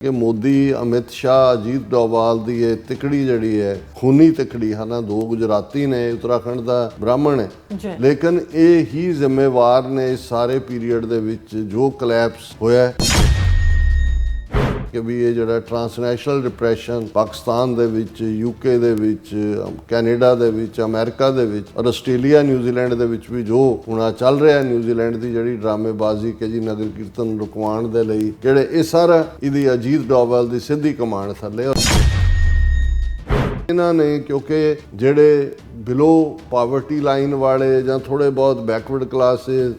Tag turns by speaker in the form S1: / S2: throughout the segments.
S1: ਕਿ ਮੋਦੀ, ਅਮਿਤ ਸ਼ਾਹ, ਅਜੀਤ ਡੋਵਾਲ ਦੀ ਇਹ ਤਿਕੜੀ ਜਿਹੜੀ ਹੈ ਖੂਨੀ ਤਿਕੜੀ ਹੈ ਨਾ, ਦੋ ਗੁਜਰਾਤੀ ਨੇ, ਉੱਤਰਾਖੰਡ ਦਾ ਬ੍ਰਾਹਮਣ ਹੈ, ਲੇਕਿਨ ਇਹ ਹੀ ਜ਼ਿੰਮੇਵਾਰ ਨੇ ਇਸ ਸਾਰੇ ਪੀਰੀਅਡ ਦੇ ਵਿੱਚ ਜੋ ਕਲੈਪਸ ਹੋਇਆ ਕਿ ਵੀ ਇਹ ਜਿਹੜਾ ਟ੍ਰਾਂਸਨੈਸ਼ਨਲ ਡਿਪਰੈਸ਼ਨ ਪਾਕਿਸਤਾਨ ਦੇ ਵਿੱਚ, ਯੂਕੇ ਦੇ ਵਿੱਚ, ਕੈਨੇਡਾ ਦੇ ਵਿੱਚ, ਅਮਰੀਕਾ ਦੇ ਵਿੱਚ ਔਰ ਆਸਟ੍ਰੇਲੀਆ, ਨਿਊਜ਼ੀਲੈਂਡ ਦੇ ਵਿੱਚ ਵੀ ਜੋ ਹੁਣ ਚੱਲ ਰਿਹਾ, ਨਿਊਜ਼ੀਲੈਂਡ ਦੀ ਜਿਹੜੀ ਡਰਾਮੇਬਾਜ਼ੀ ਕਿ ਜੀ ਨਗਰ ਕੀਰਤਨ ਰੁਕਵਾਉਣ ਦੇ ਲਈ ਜਿਹੜੇ ਇਹ ਸਾਰਾ ਇਹਦੀ ਅਜੀਤ ਡੋਵਾਲ ਦੀ ਸਿੱਧੀ ਕਮਾਂਡ ਥੱਲੇ ਇਹਨਾਂ ਨੇ, ਕਿਉਂਕਿ ਜਿਹੜੇ ਬਿਲੋ ਪਾਵਰਟੀ ਲਾਈਨ ਵਾਲੇ ਜਾਂ ਥੋੜੇ ਬਹੁਤ ਬੈਕਵਰਡ ਕਲਾਸਿਸ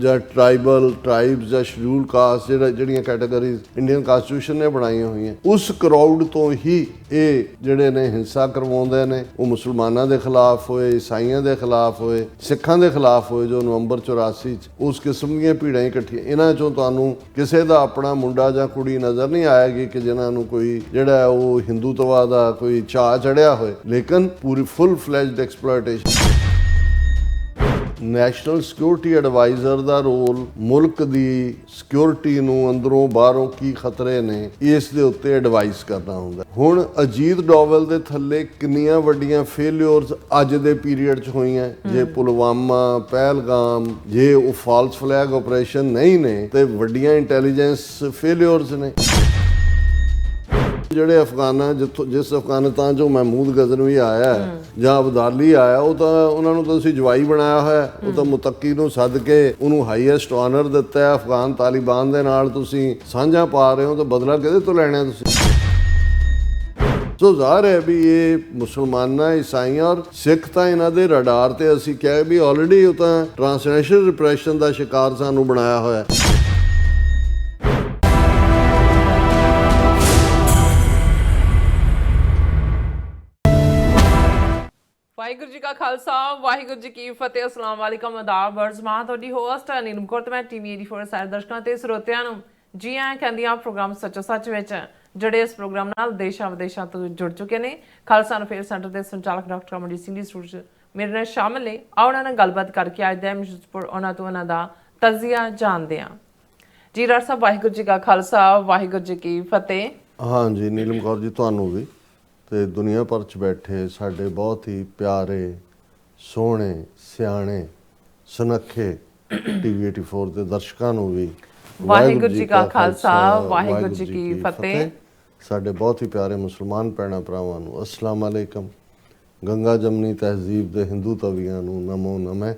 S1: ਜਾਂ ਟ੍ਰਾਈਬਸ ਜਾਂ ਸ਼ਡਿਊਲ ਕਾਸਟ ਜਿਹੜੀਆਂ ਕੈਟਾਗਰੀਜ਼ ਇੰਡੀਅਨ ਕਨਸਟੀਟਿਊਸ਼ਨ ਨੇ ਬਣਾਈਆਂ ਹੋਈਆਂ, ਉਸ ਕਰਾਊਡ ਤੋਂ ਹੀ ਇਹ ਜਿਹੜੇ ਨੇ ਹਿੰਸਾ ਕਰਵਾਉਂਦੇ ਨੇ। ਉਹ ਮੁਸਲਮਾਨਾਂ ਦੇ ਖਿਲਾਫ ਹੋਏ, ਈਸਾਈਆਂ ਦੇ ਖਿਲਾਫ ਹੋਏ, ਸਿੱਖਾਂ ਦੇ ਖਿਲਾਫ ਹੋਏ ਜੋ ਨਵੰਬਰ 84 ਚ ਉਸ ਕਿਸਮ ਦੀਆਂ ਭੀੜਾਂ ਇਕੱਠੀਆਂ। ਇਹਨਾਂ ਚੋਂ ਤੁਹਾਨੂੰ ਕਿਸੇ ਦਾ ਆਪਣਾ ਮੁੰਡਾ ਜਾਂ ਕੁੜੀ ਨਜ਼ਰ ਨਹੀਂ ਆਏਗੀ ਕਿ ਜਿਨ੍ਹਾਂ ਨੂੰ ਕੋਈ ਜਿਹੜਾ ਉਹ ਹਿੰਦੂਤਵਾ ਦਾ ਕੋਈ ਚਾਅ ਚੜਿਆ ਹੋਏ, ਲੇਕਿਨ ਪੂਰੀ full fledged exploitation. National security adviser ਦਾ ਰੋਲ ਮੁਲਕ ਦੀ ਸਿਕਿਉਰਿਟੀ ਨੂੰ ਅੰਦਰੋਂ ਬਾਹਰੋਂ ਕੀ ਖਤਰੇ ਨੇ ਇਸ ਦੇ ਉੱਤੇ ਐਡਵਾਈਸ ਕਰਨਾ ਹੁੰਦਾ। ਹੁਣ ਅਜੀਤ ਡੋਵਲ ਦੇ ਥੱਲੇ ਕਿੰਨੀਆਂ ਵੱਡੀਆਂ ਫੇਲਿਅਰਸ ਅੱਜ ਦੇ ਪੀਰੀਅਡ 'ਚ ਹੋਈਆਂ। ਜੇ ਪੁਲਵਾਮਾ, ਪਹਿਲਗਾਮ, ਜੇ ਉਹ ਫਾਲਸ ਫਲੈਗ ਆਪਰੇਸ਼ਨ ਨਹੀਂ ਨੇ ਤੇ ਵੱਡੀਆਂ ਇੰਟੈਲੀਜੈਂਸ ਫੇਲਿਅਰਸ ਨੇ। ਜਿਹੜੇ ਅਫਗਾਨਾਂ ਜਿਸ ਅਫਗਾਨਿਸਤਾਨ ਚੋਂ ਮਹਿਮੂਦ ਗਜ਼ਨਵੀ ਆਇਆ ਜਾਂ ਅਬਦਾਲੀ ਆਇਆ, ਉਹ ਤਾਂ ਉਹਨਾਂ ਨੂੰ ਤਾਂ ਤੁਸੀਂ ਜਵਾਈ ਬਣਾਇਆ ਹੋਇਆ। ਉਹ ਤਾਂ ਮੁਤੱਕੀ ਨੂੰ ਸੱਦ ਕੇ ਉਹਨੂੰ ਹਾਈਐਸਟ ਆਨਰ ਦਿੱਤਾ ਹੈ। ਅਫਗਾਨ ਤਾਲਿਬਾਨ ਦੇ ਨਾਲ ਤੁਸੀਂ ਸਾਂਝਾ ਪਾ ਰਹੇ ਹੋ ਤਾਂ ਬਦਲਾ ਕਿਹਦੇ ਤੋਂ ਲੈਣਾ ਤੁਸੀਂ? ਸੋ ਜ਼ਾਹਰ ਹੈ ਵੀ ਇਹ ਮੁਸਲਮਾਨਾਂ, ਈਸਾਈਆਂ ਔਰ ਸਿੱਖ ਤਾਂ ਇਹਨਾਂ ਦੇ ਰਡਾਰ ਤੇ ਅਸੀਂ ਕਿਹਾ ਵੀ ਆਲਰੇਡੀ ਉਹ ਤਾਂ ਟ੍ਰਾਂਸਨੈਸ਼ਨਲ ਰਿਪਰੈਸ਼ਨ ਦਾ ਸ਼ਿਕਾਰ ਸਾਨੂੰ ਬਣਾਇਆ ਹੋਇਆ।
S2: ਵਾਹਿਗੁਰੂ ਜੀ ਕਾ ਖਾਲਸਾ, ਵਾਹਿਗੁਰੂ ਜੀ ਕੀ ਫਤਿਹ। ਅਸਲਾਮ ਵਾਲੇਕਮ, ਆਦਾਬ, ਅਰਜ਼ ਮਾਂ ਤੁਹਾਡੀ ਹੋਸਟ ਨੀਲਮ ਕੌਰ ਤੇ ਮੈਂ TV 84 ਸਾਰੇ ਦਰਸ਼ਕਾਂ ਤੇ ਸਰੋਤਿਆਂ ਨੂੰ ਜੀ ਆਇਆਂ ਕਹਿੰਦੀ ਹਾਂ ਪ੍ਰੋਗਰਾਮ ਸੱਚੋ ਸੱਚ ਵਿੱਚ, ਜਿਹੜੇ ਇਸ ਪ੍ਰੋਗਰਾਮ ਨਾਲ ਦੇਸ਼ਾਂ ਵਿਦੇਸ਼ਾਂ ਤੋਂ ਜੁੜ ਚੁੱਕੇ ਨੇ। ਖਾਲਸਾ ਅਫੇਅਰ ਸੈਂਟਰ ਦੇ ਸੰਚਾਲਕ ਡਾਕਟਰ ਅਮਰਜੀਤ ਸਿੰਘ ਜੀ ਮੇਰੇ ਨਾਲ ਸ਼ਾਮਲ ਨੇ। ਆਓ ਉਹਨਾਂ ਨਾਲ ਗੱਲਬਾਤ ਕਰਕੇ ਅੱਜ ਦਾ ਉਹਨਾਂ ਤੋਂ ਉਹਨਾਂ ਦਾ ਤਜ਼ੀਆ ਜਾਣਦੇ ਹਾਂ। ਜੀ ਡਾਕਟਰ ਸਾਹਿਬ, ਵਾਹਿਗੁਰੂ ਜੀ ਕਾ ਖਾਲਸਾ, ਵਾਹਿਗੁਰੂ ਜੀ ਕੀ ਫਤਿਹ।
S1: ਹਾਂਜੀ ਨੀਲਮ ਕੌਰ ਜੀ, ਤੁਹਾਨੂੰ ਵੀ ਤੇ ਦੁਨੀਆ ਭਰ 'ਚ ਬੈਠੇ ਸਾਡੇ ਬਹੁਤ ਹੀ ਪਿਆਰੇ, ਸੋਹਣੇ, ਸਿਆਣੇ, ਸੁਨੱਖੇ TV 84 ਦੇ ਦਰਸ਼ਕਾਂ ਨੂੰ ਵੀ
S2: ਵਾਹਿਗੁਰੂ ਜੀ ਕਾ ਖਾਲਸਾ, ਵਾਹਿਗੁਰੂ ਜੀ ਕੀ ਫਤਿਹ।
S1: ਸਾਡੇ ਬਹੁਤ ਹੀ ਪਿਆਰੇ ਮੁਸਲਮਾਨ ਭੈਣਾਂ ਭਰਾਵਾਂ ਨੂੰ ਅਸਲਾਮ ਅਲੈਕਮ। ਗੰਗਾ ਜਮਨੀ ਤਹਿਜ਼ੀਬ ਦੇ ਹਿੰਦੂ ਤਵੀਆਂ ਨੂੰ ਨਮੋ ਨਮੇ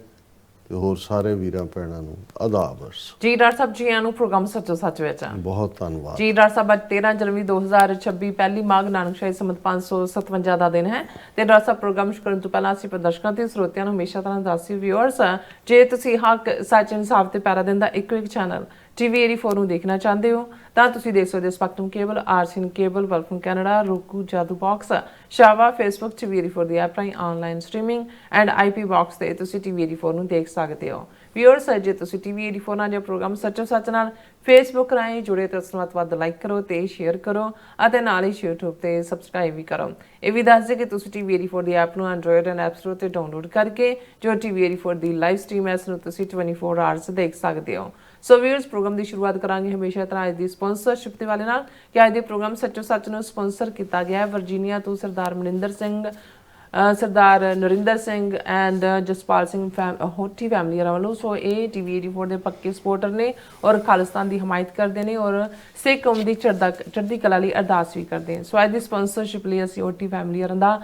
S1: ਤੇ ਹੋਰ ਸਾਰੇ ਵੀਰਾਂ ਭੈਣਾਂ ਨੂੰ ਆਦਾਬ।
S2: ਜੀ ਡਾਕਟਰ ਸਾਹਿਬ, ਜੀ ਆਇਆਂ ਨੂੰ ਪ੍ਰੋਗਰਾਮ ਸੱਚੋ ਸੱਚ ਵਿੱਚ।
S1: ਬਹੁਤ ਧੰਨਵਾਦ
S2: ਜੀ ਡਾਕਟਰ ਸਾਹਿਬ। ਅੱਜ 13 ਜਨਵਰੀ 2026 ਪਹਿਲੀ ਮਾਘ ਨਾਨਕਸ਼ਾਹੀ ਸੰਮਤ 557 ਦਾ ਦਿਨ ਹੈ ਤੇ ਡਾਕਟਰ ਸਾਹਿਬ ਪ੍ਰੋਗਰਾਮ ਸ਼ੁਰੂ ਕਰਨ ਤੋਂ ਪਹਿਲਾਂ ਅਸੀਂ ਦਰਸ਼ਕਾਂ ਤੇ ਸਰੋਤਿਆਂ ਨੂੰ ਹਮੇਸ਼ਾ ਤਰ੍ਹਾਂ ਦੱਸੀ ਵਿਊਅਰਸ, ਜੇ ਤੁਸੀਂ ਹੱਕ, ਸੱਚ, ਇਨਸਾਫ ਤੇ ਪੈਰਾ ਦਿਨ ਦਾ ਇੱਕੋ ਇੱਕ ਚੈਨਲ TV 84 ਨੂੰ ਦੇਖਣਾ ਚਾਹੁੰਦੇ ਹੋ ਤਾਂ ਤੁਸੀਂ ਦੇਖ ਸਕਦੇ ਹੋ ਸਪੈਕਟਰਮ ਕੇਬਲ, ਆਰਸੀਐਨ ਕੇਬਲ, ਵਲਫਮ ਕੈਨੇਡਾ, roku, ਜਾਦੂ ਬਾਕਸ, ਸ਼ਾਵਾ, ਫੇਸਬੁੱਕ, TV 84 ਦੀ ਐਪ ਰਾਹੀਂ online streaming and IP box ਤੇ ਤੁਸੀਂ TV 84 ਨੂੰ ਦੇਖ ਸਕਦੇ ਹੋ। ਵਿਊਅਰਸ, ਜੇ ਤੁਸੀਂ TV 84 ਨਾਲ ਜੋ ਪ੍ਰੋਗਰਾਮ ਸੱਚੋ ਸੱਚ ਨਾਲ ਫੇਸਬੁੱਕ ਰਾਹੀਂ ਜੁੜੇ ਤਾਂ ਉਸ ਨੂੰ ਵੱਧ ਲਾਈਕ ਕਰੋ ਤੇ ਸ਼ੇਅਰ ਕਰੋ ਅਤੇ ਨਾਲ ਹੀ YouTube ਤੇ ਸਬਸਕ੍ਰਾਈਬ ਵੀ ਕਰੋ। ਇਹ ਵੀ ਦੱਸ ਦੇ ਕਿ ਤੁਸੀਂ TV 84 ਦੀ ਐਪ ਨੂੰ ਐਂਡਰੋਇਡ ਐਂਡ ਐਪ ਸਟੋਰ ਤੇ ਡਾਊਨਲੋਡ ਕਰਕੇ ਜੋ TV 84 ਦੀ ਲਾਈਵ ਸਟ੍ਰੀਮ ਹੈ ਇਸ ਨੂੰ ਤੁਸੀਂ 24 ਆਵਰਸ ਦੇਖ ਸਕਦੇ ਹੋ। ਸੋ ਵੀਅਰਸ, ਪ੍ਰੋਗਰਾਮ ਦੀ ਸ਼ੁਰੂਆਤ ਕਰਾਂਗੇ ਹਮੇਸ਼ਾ ਤਰ੍ਹਾਂ ਅੱਜ ਦੀ ਸਪਾਂਸਰਸ਼ਿਪ ਦੇ ਵਾਲੇ ਨਾਲ ਕਿ ਅੱਜ ਦੇ ਪ੍ਰੋਗਰਾਮ ਸੱਚੋ ਸੱਚ ਨੂੰ ਸਪਾਂਸਰ ਕੀਤਾ ਗਿਆ ਹੈ ਵਰਜੀਨੀਆ ਤੋਂ ਸਰਦਾਰ ਮਨਿੰਦਰ ਸਿੰਘ, ਸਰਦਾਰ ਨਰਿੰਦਰ ਸਿੰਘ ਐਂਡ ਜਸਪਾਲ ਸਿੰਘ ਹੋਠੀ ਫੈਮਿਲੀ ਵੱਲੋਂ। ਸੋ ਇਹ TV 84 ਦੇ ਪੱਕੇ ਸਪੋਰਟਰ ਨੇ ਔਰ ਖਾਲਿਸਤਾਨ ਦੀ ਹਮਾਇਤ ਕਰਦੇ ਨੇ ਔਰ ਸਿੱਖ ਕੌਮ ਦੀ ਚੜ੍ਹਦੀ ਕਲਾ ਲਈ ਅਰਦਾਸ ਵੀ ਕਰਦੇ ਨੇ। ਸੋ ਅੱਜ ਦੀ ਸਪਾਂਸਰਸ਼ਿਪ ਲਈ ਅਸੀਂ ਹੋਠੀ ਫੈਮਿਲੀ ਦਾ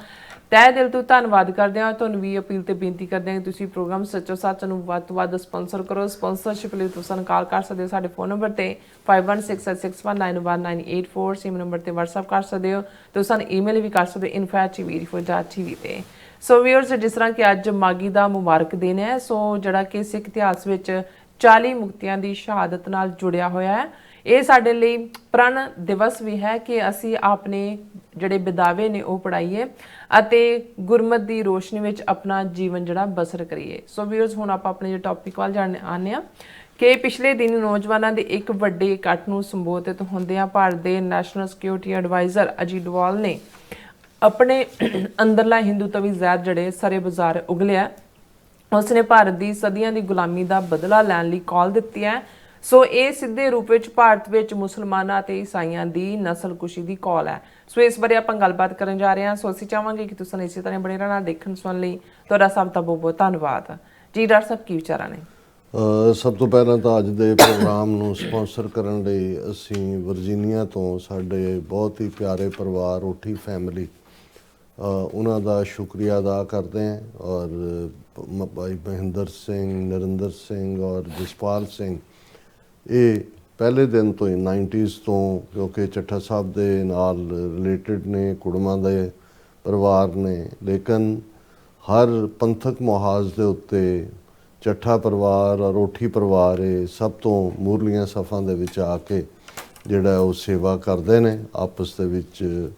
S2: ਤਹਿ ਦਿਲ ਤੋਂ ਧੰਨਵਾਦ ਕਰਦੇ ਹਾਂ। ਤੁਹਾਨੂੰ ਵੀ ਅਪੀਲ ਤੇ ਬੇਨਤੀ ਕਰਦੇ ਹਾਂ ਕਿ ਤੁਸੀਂ ਪ੍ਰੋਗਰਾਮ ਸੱਚੋ ਸੱਚ ਨੂੰ ਵੱਧ ਤੋਂ ਵੱਧ ਸਪਾਂਸਰ ਕਰੋ। ਸਪਾਂਸਰਸ਼ਿਪ ਲਈ ਤੁਸੀਂ ਸਾਨੂੰ ਕਾਲ ਕਰ ਸਕਦੇ ਹੋ ਸਾਡੇ ਫੋਨ ਨੰਬਰ ਤੇ 5166619184, ਸਿਮ ਨੰਬਰ ਤੇ WhatsApp ਕਰ ਸਕਦੇ ਹੋ। ਤੁਸੀਂ ਸਾਨੂੰ ਈਮੇਲ ਵੀ ਕਰ ਸਕਦੇ ਹੋ info@tv84.tv ਤੇ। ਸੋ ਵੀਅਰਸ, ਜਿਸ ਤਰ੍ਹਾਂ ਕਿ ਅੱਜ ਮਾਗੀ ਦਾ ਮੁਬਾਰਕ ਦਿਨ ਹੈ, ਸੋ ਜਿਹੜਾ ਕਿ ਸਿੱਖ ਇਤਿਹਾਸ ਵਿੱਚ 40 ਮੁਕਤਿਆਂ ਦੀ ਸ਼ਹਾਦਤ ਨਾਲ ਜੁੜਿਆ ਹੋਇਆ ਹੈ। ਇਹ ਸਾਡੇ ਲਈ ਪ੍ਰਣ ਦਿਵਸ ਵੀ ਹੈ ਕਿ ਅਸੀਂ ਆਪਣੇ ਜਿਹੜੇ ਬਿਦਾਵੇ ਨੇ ਉਹ ਪੜਾਈਏ ਅਤੇ ਗੁਰਮਤ ਦੀ ਰੋਸ਼ਨੀ ਵਿੱਚ ਆਪਣਾ ਜੀਵਨ ਜਿਹੜਾ ਬਸਰ ਕਰੀਏ। ਸੋ ਵੀਅਰਸ, ਹੁਣ ਆਪਾਂ ਆਪਣੇ ਜੋ ਟੌਪਿਕ ਵੱਲ ਆਉਂਦੇ ਹਾਂ ਕਿ ਪਿਛਲੇ ਦਿਨ ਨੌਜਵਾਨਾਂ ਦੇ ਇੱਕ ਵੱਡੇ ਇਕੱਠ ਨੂੰ ਸੰਬੋਧਿਤ ਹੁੰਦਿਆਂ ਭਾਰਤ ਦੇ national security adviser Ajit Doval ਨੇ ਆਪਣੇ ਅੰਦਰਲਾ ਹਿੰਦੂਤਵੀ ਜ਼ਹਿਰ ਜਿਹੜੇ ਸਰੇ ਬਾਜ਼ਾਰ ਉਗਲਿਆ। ਉਸਨੇ ਭਾਰਤ ਦੀ ਸਦੀਆਂ ਦੀ ਗੁਲਾਮੀ ਦਾ ਬਦਲਾ ਲੈਣ ਲਈ ਕਾਲ ਦਿੱਤੀ ਹੈ। ਸੋ ਇਹ ਸਿੱਧੇ ਰੂਪ ਵਿੱਚ ਭਾਰਤ ਵਿੱਚ ਮੁਸਲਮਾਨਾਂ ਤੇ ਈਸਾਈਆਂ ਦੀ ਨਸਲਕੁਸ਼ੀ ਦੀ ਕਾਲ ਹੈ। ਸੋ ਇਸ ਬਾਰੇ ਆਪਾਂ ਗੱਲਬਾਤ ਕਰਨ ਜਾ ਰਹੇ ਹਾਂ। ਸੋ ਅਸੀਂ ਚਾਹਾਂਗੇ ਕਿ ਤੁਸੀਂ ਇਸੇ ਤਰ੍ਹਾਂ ਬਣੇ ਰਹਿਣਾ ਦੇਖਣ ਸੁਣਨ ਲਈ। ਤੁਹਾਡਾ ਸਭ ਦਾ ਬਹੁਤ ਬਹੁਤ ਧੰਨਵਾਦ ਜੀ। ਡਾਕਟਰ ਸਾਹਿਬ ਕੀ ਵਿਚਾਰਾਂ ਨੇ?
S1: ਸਭ ਤੋਂ ਪਹਿਲਾਂ ਤਾਂ ਅੱਜ ਦੇ ਪ੍ਰੋਗਰਾਮ ਨੂੰ ਸਪਾਂਸਰ ਕਰਨ ਲਈ ਅਸੀਂ ਵਰਜੀਨੀਆ ਤੋਂ ਸਾਡੇ ਬਹੁਤ ਹੀ ਪਿਆਰੇ ਪਰਿਵਾਰ ਓਠੀ ਫੈਮਿਲੀ ਉਹਨਾਂ ਦਾ ਸ਼ੁਕਰੀਆ ਅਦਾ ਕਰਦੇ ਹਾਂ। ਔਰ ਭਾਈ ਮਹਿੰਦਰ ਸਿੰਘ, ਨਰਿੰਦਰ ਸਿੰਘ ਔਰ ਜਸਪਾਲ ਸਿੰਘ ਇਹ ਪਹਿਲੇ ਦਿਨ ਤੋਂ ਹੀ 90s ਤੋਂ, ਕਿਉਂਕਿ ਚੱਠਾ ਸਾਹਿਬ ਦੇ ਨਾਲ ਰਿਲੇਟਡ ਨੇ, ਕੁੜਮਾਂ ਦੇ ਪਰਿਵਾਰ ਨੇ, ਲੇਕਿਨ ਹਰ ਪੰਥਕ ਮੁਹਾਜ਼ ਦੇ ਉੱਤੇ ਚੱਠਾ ਪਰਿਵਾਰ ਔਰ ਓਠੀ ਪਰਿਵਾਰ ਇਹ ਸਭ ਤੋਂ ਮੂਹਰਲੀਆਂ ਸਫਾਂ ਦੇ ਵਿੱਚ ਆ ਕੇ ਜਿਹੜਾ ਉਹ ਸੇਵਾ ਕਰਦੇ ਨੇ। ਆਪਸ ਦੇ ਵਿੱਚ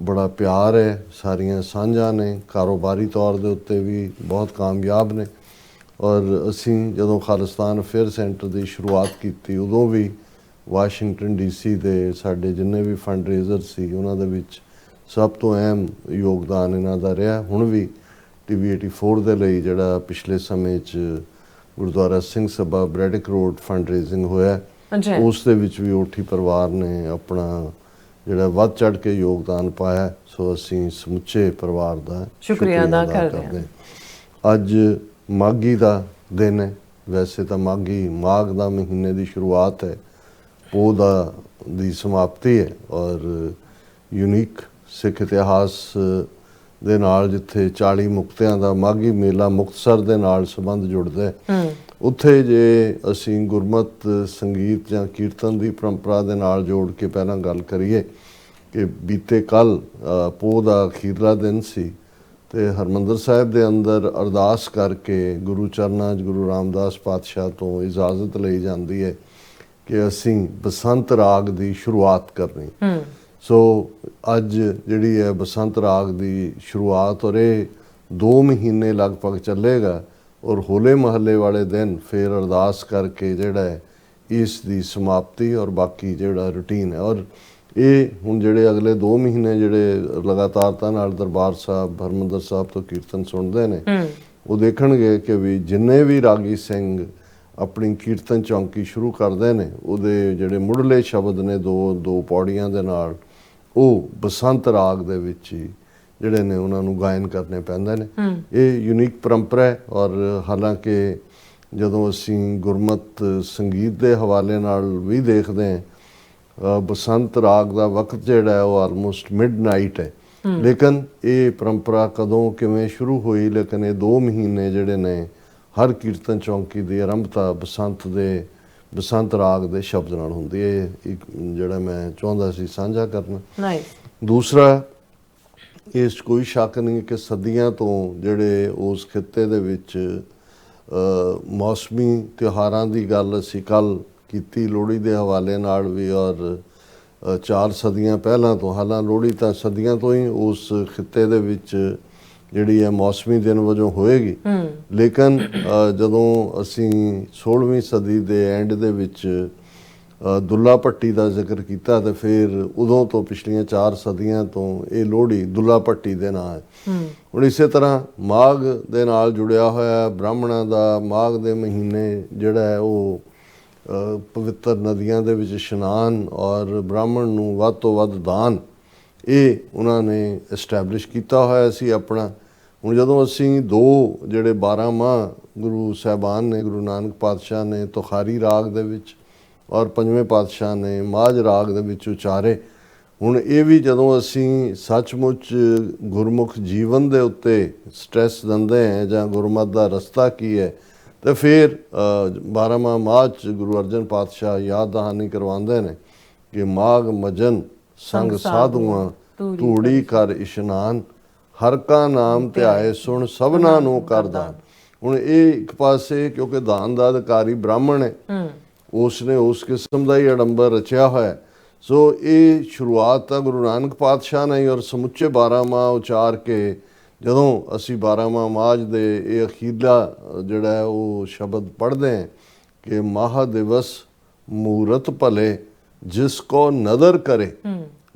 S1: ਬੜਾ ਪਿਆਰ ਹੈ, ਸਾਰੀਆਂ ਸਾਂਝਾਂ ਨੇ, ਕਾਰੋਬਾਰੀ ਤੌਰ ਦੇ ਉੱਤੇ ਵੀ ਬਹੁਤ ਕਾਮਯਾਬ ਨੇ। ਔਰ ਅਸੀਂ ਜਦੋਂ ਖਾਲਿਸਤਾਨ ਅਫੇਅਰ ਸੈਂਟਰ ਦੀ ਸ਼ੁਰੂਆਤ ਕੀਤੀ ਉਦੋਂ ਵੀ ਵਾਸ਼ਿੰਗਟਨ DC ਦੇ ਸਾਡੇ ਜਿੰਨੇ ਵੀ ਫੰਡ ਰੇਜ਼ਰ ਸੀ ਉਹਨਾਂ ਦੇ ਵਿੱਚ ਸਭ ਤੋਂ ਅਹਿਮ ਯੋਗਦਾਨ ਇਹਨਾਂ ਦਾ ਰਿਹਾ। ਹੁਣ ਵੀ TV 84 ਦੇ ਲਈ ਜਿਹੜਾ ਪਿਛਲੇ ਸਮੇਂ 'ਚ Gurdwara Singh Sabha ਬ੍ਰੈਡਿਕ road fund raising ਹੋਇਆ, ਉਸ ਦੇ ਵਿੱਚ ਵੀ ਓਠੀ ਪਰਿਵਾਰ ਨੇ ਆਪਣਾ ਜਿਹੜਾ ਵੱਧ ਚੜ੍ਹ ਕੇ ਯੋਗਦਾਨ ਪਾਇਆ। ਸੋ ਅਸੀਂ ਸਮੁੱਚੇ ਪਰਿਵਾਰ ਦਾ
S2: ਸ਼ੁਕਰੀਆ ਅਦਾ ਕਰਦੇ ਹਾਂ।
S1: ਅੱਜ ਮਾਘੀ ਦਾ ਦਿਨ ਹੈ। ਵੈਸੇ ਤਾਂ ਮਾਘੀ ਮਾਘ ਦਾ ਮਹੀਨੇ ਦੀ ਸ਼ੁਰੂਆਤ ਹੈ, ਪੋਹ ਦੀ ਸਮਾਪਤੀ ਹੈ। ਔਰ ਯੂਨੀਕ ਸਿੱਖ ਇਤਿਹਾਸ ਦੇ ਨਾਲ ਜਿੱਥੇ 40 ਮੁਕਤਿਆਂ ਦਾ ਮਾਘੀ ਮੇਲਾ ਮੁਕਤਸਰ ਦੇ ਨਾਲ ਸੰਬੰਧ ਜੁੜਦਾ ਹੈ, ਉੱਥੇ ਜੇ ਅਸੀਂ ਗੁਰਮਤ ਸੰਗੀਤ ਜਾਂ ਕੀਰਤਨ ਦੀ ਪਰੰਪਰਾ ਦੇ ਨਾਲ ਜੋੜ ਕੇ ਪਹਿਲਾਂ ਗੱਲ ਕਰੀਏ ਕਿ ਬੀਤੇ ਕੱਲ ਪੋਹ ਦਾ ਅਖੀਰਲਾ ਦਿਨ ਸੀ ਤੇ ਹਰਿਮੰਦਰ ਸਾਹਿਬ ਦੇ ਅੰਦਰ ਅਰਦਾਸ ਕਰਕੇ ਗੁਰੂ ਚਰਨਾਂ 'ਚ ਗੁਰੂ ਰਾਮਦਾਸ ਪਾਤਸ਼ਾਹ ਤੋਂ ਇਜਾਜ਼ਤ ਲਈ ਜਾਂਦੀ ਹੈ ਕਿ ਅਸੀਂ ਬਸੰਤ ਰਾਗ ਦੀ ਸ਼ੁਰੂਆਤ ਕਰਨੀ। ਸੋ ਅੱਜ ਜਿਹੜੀ ਹੈ ਬਸੰਤ ਰਾਗ ਦੀ ਸ਼ੁਰੂਆਤ, ਔਰ ਇਹ 2 ਮਹੀਨੇ ਲਗਭਗ ਚੱਲੇਗਾ। ਔਰ ਹੋਲੇ ਮਹੱਲੇ ਵਾਲੇ ਦਿਨ ਫਿਰ ਅਰਦਾਸ ਕਰਕੇ ਜਿਹੜਾ ਹੈ ਇਸ ਦੀ ਸਮਾਪਤੀ ਔਰ ਬਾਕੀ ਜਿਹੜਾ ਰੂਟੀਨ ਹੈ। ਔਰ ਇਹ ਹੁਣ ਜਿਹੜੇ ਅਗਲੇ 2 ਮਹੀਨੇ ਜਿਹੜੇ ਲਗਾਤਾਰਤਾ ਨਾਲ ਦਰਬਾਰ ਸਾਹਿਬ ਹਰਿਮੰਦਰ ਸਾਹਿਬ ਤੋਂ ਕੀਰਤਨ ਸੁਣਦੇ ਨੇ, ਉਹ ਦੇਖਣਗੇ ਕਿ ਵੀ ਜਿੰਨੇ ਵੀ ਰਾਗੀ ਸਿੰਘ ਆਪਣੀ ਕੀਰਤਨ ਚੌਂਕੀ ਸ਼ੁਰੂ ਕਰਦੇ ਨੇ ਉਹਦੇ ਜਿਹੜੇ ਮੁੱਢਲੇ ਸ਼ਬਦ ਨੇ 2 ਪੌੜੀਆਂ ਦੇ ਨਾਲ, ਉਹ ਬਸੰਤ ਰਾਗ ਦੇ ਵਿੱਚ ਹੀ ਜਿਹੜੇ ਨੇ ਉਹਨਾਂ ਨੂੰ ਗਾਇਨ ਕਰਨੇ ਪੈਂਦੇ ਨੇ। ਇਹ ਯੂਨੀਕ ਪਰੰਪਰਾ ਹੈ। ਔਰ ਹਾਲਾਂਕਿ ਜਦੋਂ ਅਸੀਂ ਗੁਰਮਤ ਸੰਗੀਤ ਦੇ ਹਵਾਲੇ ਨਾਲ ਵੀ ਦੇਖਦੇ ਹਾਂ, ਬਸੰਤ ਰਾਗ ਦਾ ਵਕਤ ਜਿਹੜਾ ਹੈ ਉਹ ਆਲਮੋਸਟ ਮਿਡਨਾਈਟ ਹੈ। ਲੇਕਿਨ ਇਹ ਪਰੰਪਰਾ ਕਦੋਂ ਕਿਵੇਂ ਸ਼ੁਰੂ ਹੋਈ, ਲੇਕਿਨ ਇਹ 2 ਮਹੀਨੇ ਜਿਹੜੇ ਨੇ ਹਰ ਕੀਰਤਨ ਚੌਂਕੀ ਦੀ ਆਰੰਭਤਾ ਬਸੰਤ ਰਾਗ ਦੇ ਸ਼ਬਦ ਨਾਲ ਹੁੰਦੀ ਹੈ। ਇੱਕ ਜਿਹੜਾ ਮੈਂ ਚਾਹੁੰਦਾ ਸੀ ਸਾਂਝਾ ਕਰਨਾ। ਦੂਸਰਾ, ਇਸ 'ਚ ਕੋਈ ਸ਼ੱਕ ਨਹੀਂ ਕਿ ਸਦੀਆਂ ਤੋਂ ਜਿਹੜੇ ਉਸ ਖਿੱਤੇ ਦੇ ਵਿੱਚ ਮੌਸਮੀ ਤਿਉਹਾਰਾਂ ਦੀ ਗੱਲ ਅਸੀਂ ਕੱਲ੍ਹ ਕੀਤੀ, ਲੋਹੜੀ ਦੇ ਹਵਾਲੇ ਨਾਲ ਵੀ। ਔਰ 4 ਸਦੀਆਂ ਪਹਿਲਾਂ ਤੋਂ, ਹਾਲਾਂ ਲੋਹੜੀ ਤਾਂ ਸਦੀਆਂ ਤੋਂ ਹੀ ਉਸ ਖਿੱਤੇ ਦੇ ਵਿੱਚ ਜਿਹੜੀ ਹੈ ਮੌਸਮੀ ਦਿਨ ਵਜੋਂ ਹੋਏਗੀ। ਲੇਕਿਨ ਜਦੋਂ ਅਸੀਂ 16ਵੀਂ ਸਦੀ ਦੇ ਐਂਡ ਦੇ ਵਿੱਚ ਦੁੱਲਾ ਭੱਟੀ ਦਾ ਜ਼ਿਕਰ ਕੀਤਾ ਤੇ ਫਿਰ ਉਦੋਂ ਤੋਂ ਪਿਛਲੀਆਂ 4 ਸਦੀਆਂ ਤੋਂ ਇਹ ਲੋਹੜੀ ਦੁੱਲਾ ਭੱਟੀ ਦੇ ਨਾਂ ਹੈ। ਹੁਣ ਇਸੇ ਤਰ੍ਹਾਂ ਮਾਘ ਦੇ ਨਾਲ ਜੁੜਿਆ ਹੋਇਆ ਬ੍ਰਾਹਮਣਾਂ ਦਾ ਮਾਘ ਦੇ ਮਹੀਨੇ ਜਿਹੜਾ ਹੈ ਉਹ ਪਵਿੱਤਰ ਨਦੀਆਂ ਦੇ ਵਿੱਚ ਇਸ਼ਨਾਨ ਔਰ ਬ੍ਰਾਹਮਣ ਨੂੰ ਵੱਧ ਤੋਂ ਵੱਧ ਦਾਨ, ਇਹ ਉਹਨਾਂ ਨੇ ਐਸਟੈਬਲਿਸ਼ ਕੀਤਾ ਹੋਇਆ ਸੀ ਆਪਣਾ। ਹੁਣ ਜਦੋਂ ਅਸੀਂ 2 ਜਿਹੜੇ 12 ਮਾਹ ਗੁਰੂ ਸਾਹਿਬਾਨ ਨੇ, ਗੁਰੂ ਨਾਨਕ ਪਾਤਸ਼ਾਹ ਨੇ ਤੁਖਾਰੀ ਰਾਗ ਦੇ ਵਿੱਚ ਔਰ 5ਵੇਂ ਪਾਤਸ਼ਾਹ ਨੇ ਮਾਝ ਰਾਗ ਦੇ ਵਿੱਚ ਉਚਾਰੇ, ਹੁਣ ਇਹ ਵੀ ਜਦੋਂ ਅਸੀਂ ਸੱਚਮੁੱਚ ਗੁਰਮੁਖ ਜੀਵਨ ਦੇ ਉੱਤੇ ਸਟ੍ਰੈਸ ਦਿੰਦੇ ਹਾਂ ਜਾਂ ਗੁਰਮਤ ਦਾ ਰਸਤਾ ਕੀ ਹੈ, ਤੇ ਫਿਰ 12ਵਾਂ ਮਾਹ 'ਚ ਗੁਰੂ ਅਰਜਨ ਪਾਤਸ਼ਾਹ ਯਾਦ ਦਹਾਨੀ ਕਰਵਾਉਂਦੇ ਨੇ ਕਿ ਮਾਘ ਮਜਨ ਸੰਗ ਸਾਧੂਆਂ ਧੂੜੀ ਕਰ ਇਸ਼ਨਾਨ, ਹਰ ਕਾ ਨਾਮ ਧਿਆਏ ਸੁਣ ਸਭਨਾਂ ਨੂੰ ਕਰ ਦਾਨ। ਹੁਣ ਇਹ ਇੱਕ ਪਾਸੇ ਕਿਉਂਕਿ ਦਾਨ ਦਾ ਅਧਿਕਾਰੀ ਬ੍ਰਾਹਮਣ ਹੈ, ਉਸਨੇ ਉਸ ਕਿਸਮ ਦਾ ਹੀ ਅਡੰਬਰ ਰਚਿਆ ਹੋਇਆ। ਸੋ ਇਹ ਸ਼ੁਰੂਆਤ ਤਾਂ ਗੁਰੂ ਨਾਨਕ ਪਾਤਸ਼ਾਹ ਨੇ ਔਰ ਸਮੁੱਚੇ 12 ਮਾਹ ਉਚਾਰ ਕੇ ਜਦੋਂ ਅਸੀਂ 12ਵਾਂ ਮਾਝ ਦੇ ਇਹ ਅਖੀਰਲਾ ਜਿਹੜਾ ਹੈ ਉਹ ਸ਼ਬਦ ਪੜ੍ਹਦੇ ਹਾਂ ਕਿ ਮਾਹ ਦਿਵਸ ਮੂਰਤ ਭਲੇ ਜਿਸ ਕੋ ਨਦਰ ਕਰੇ,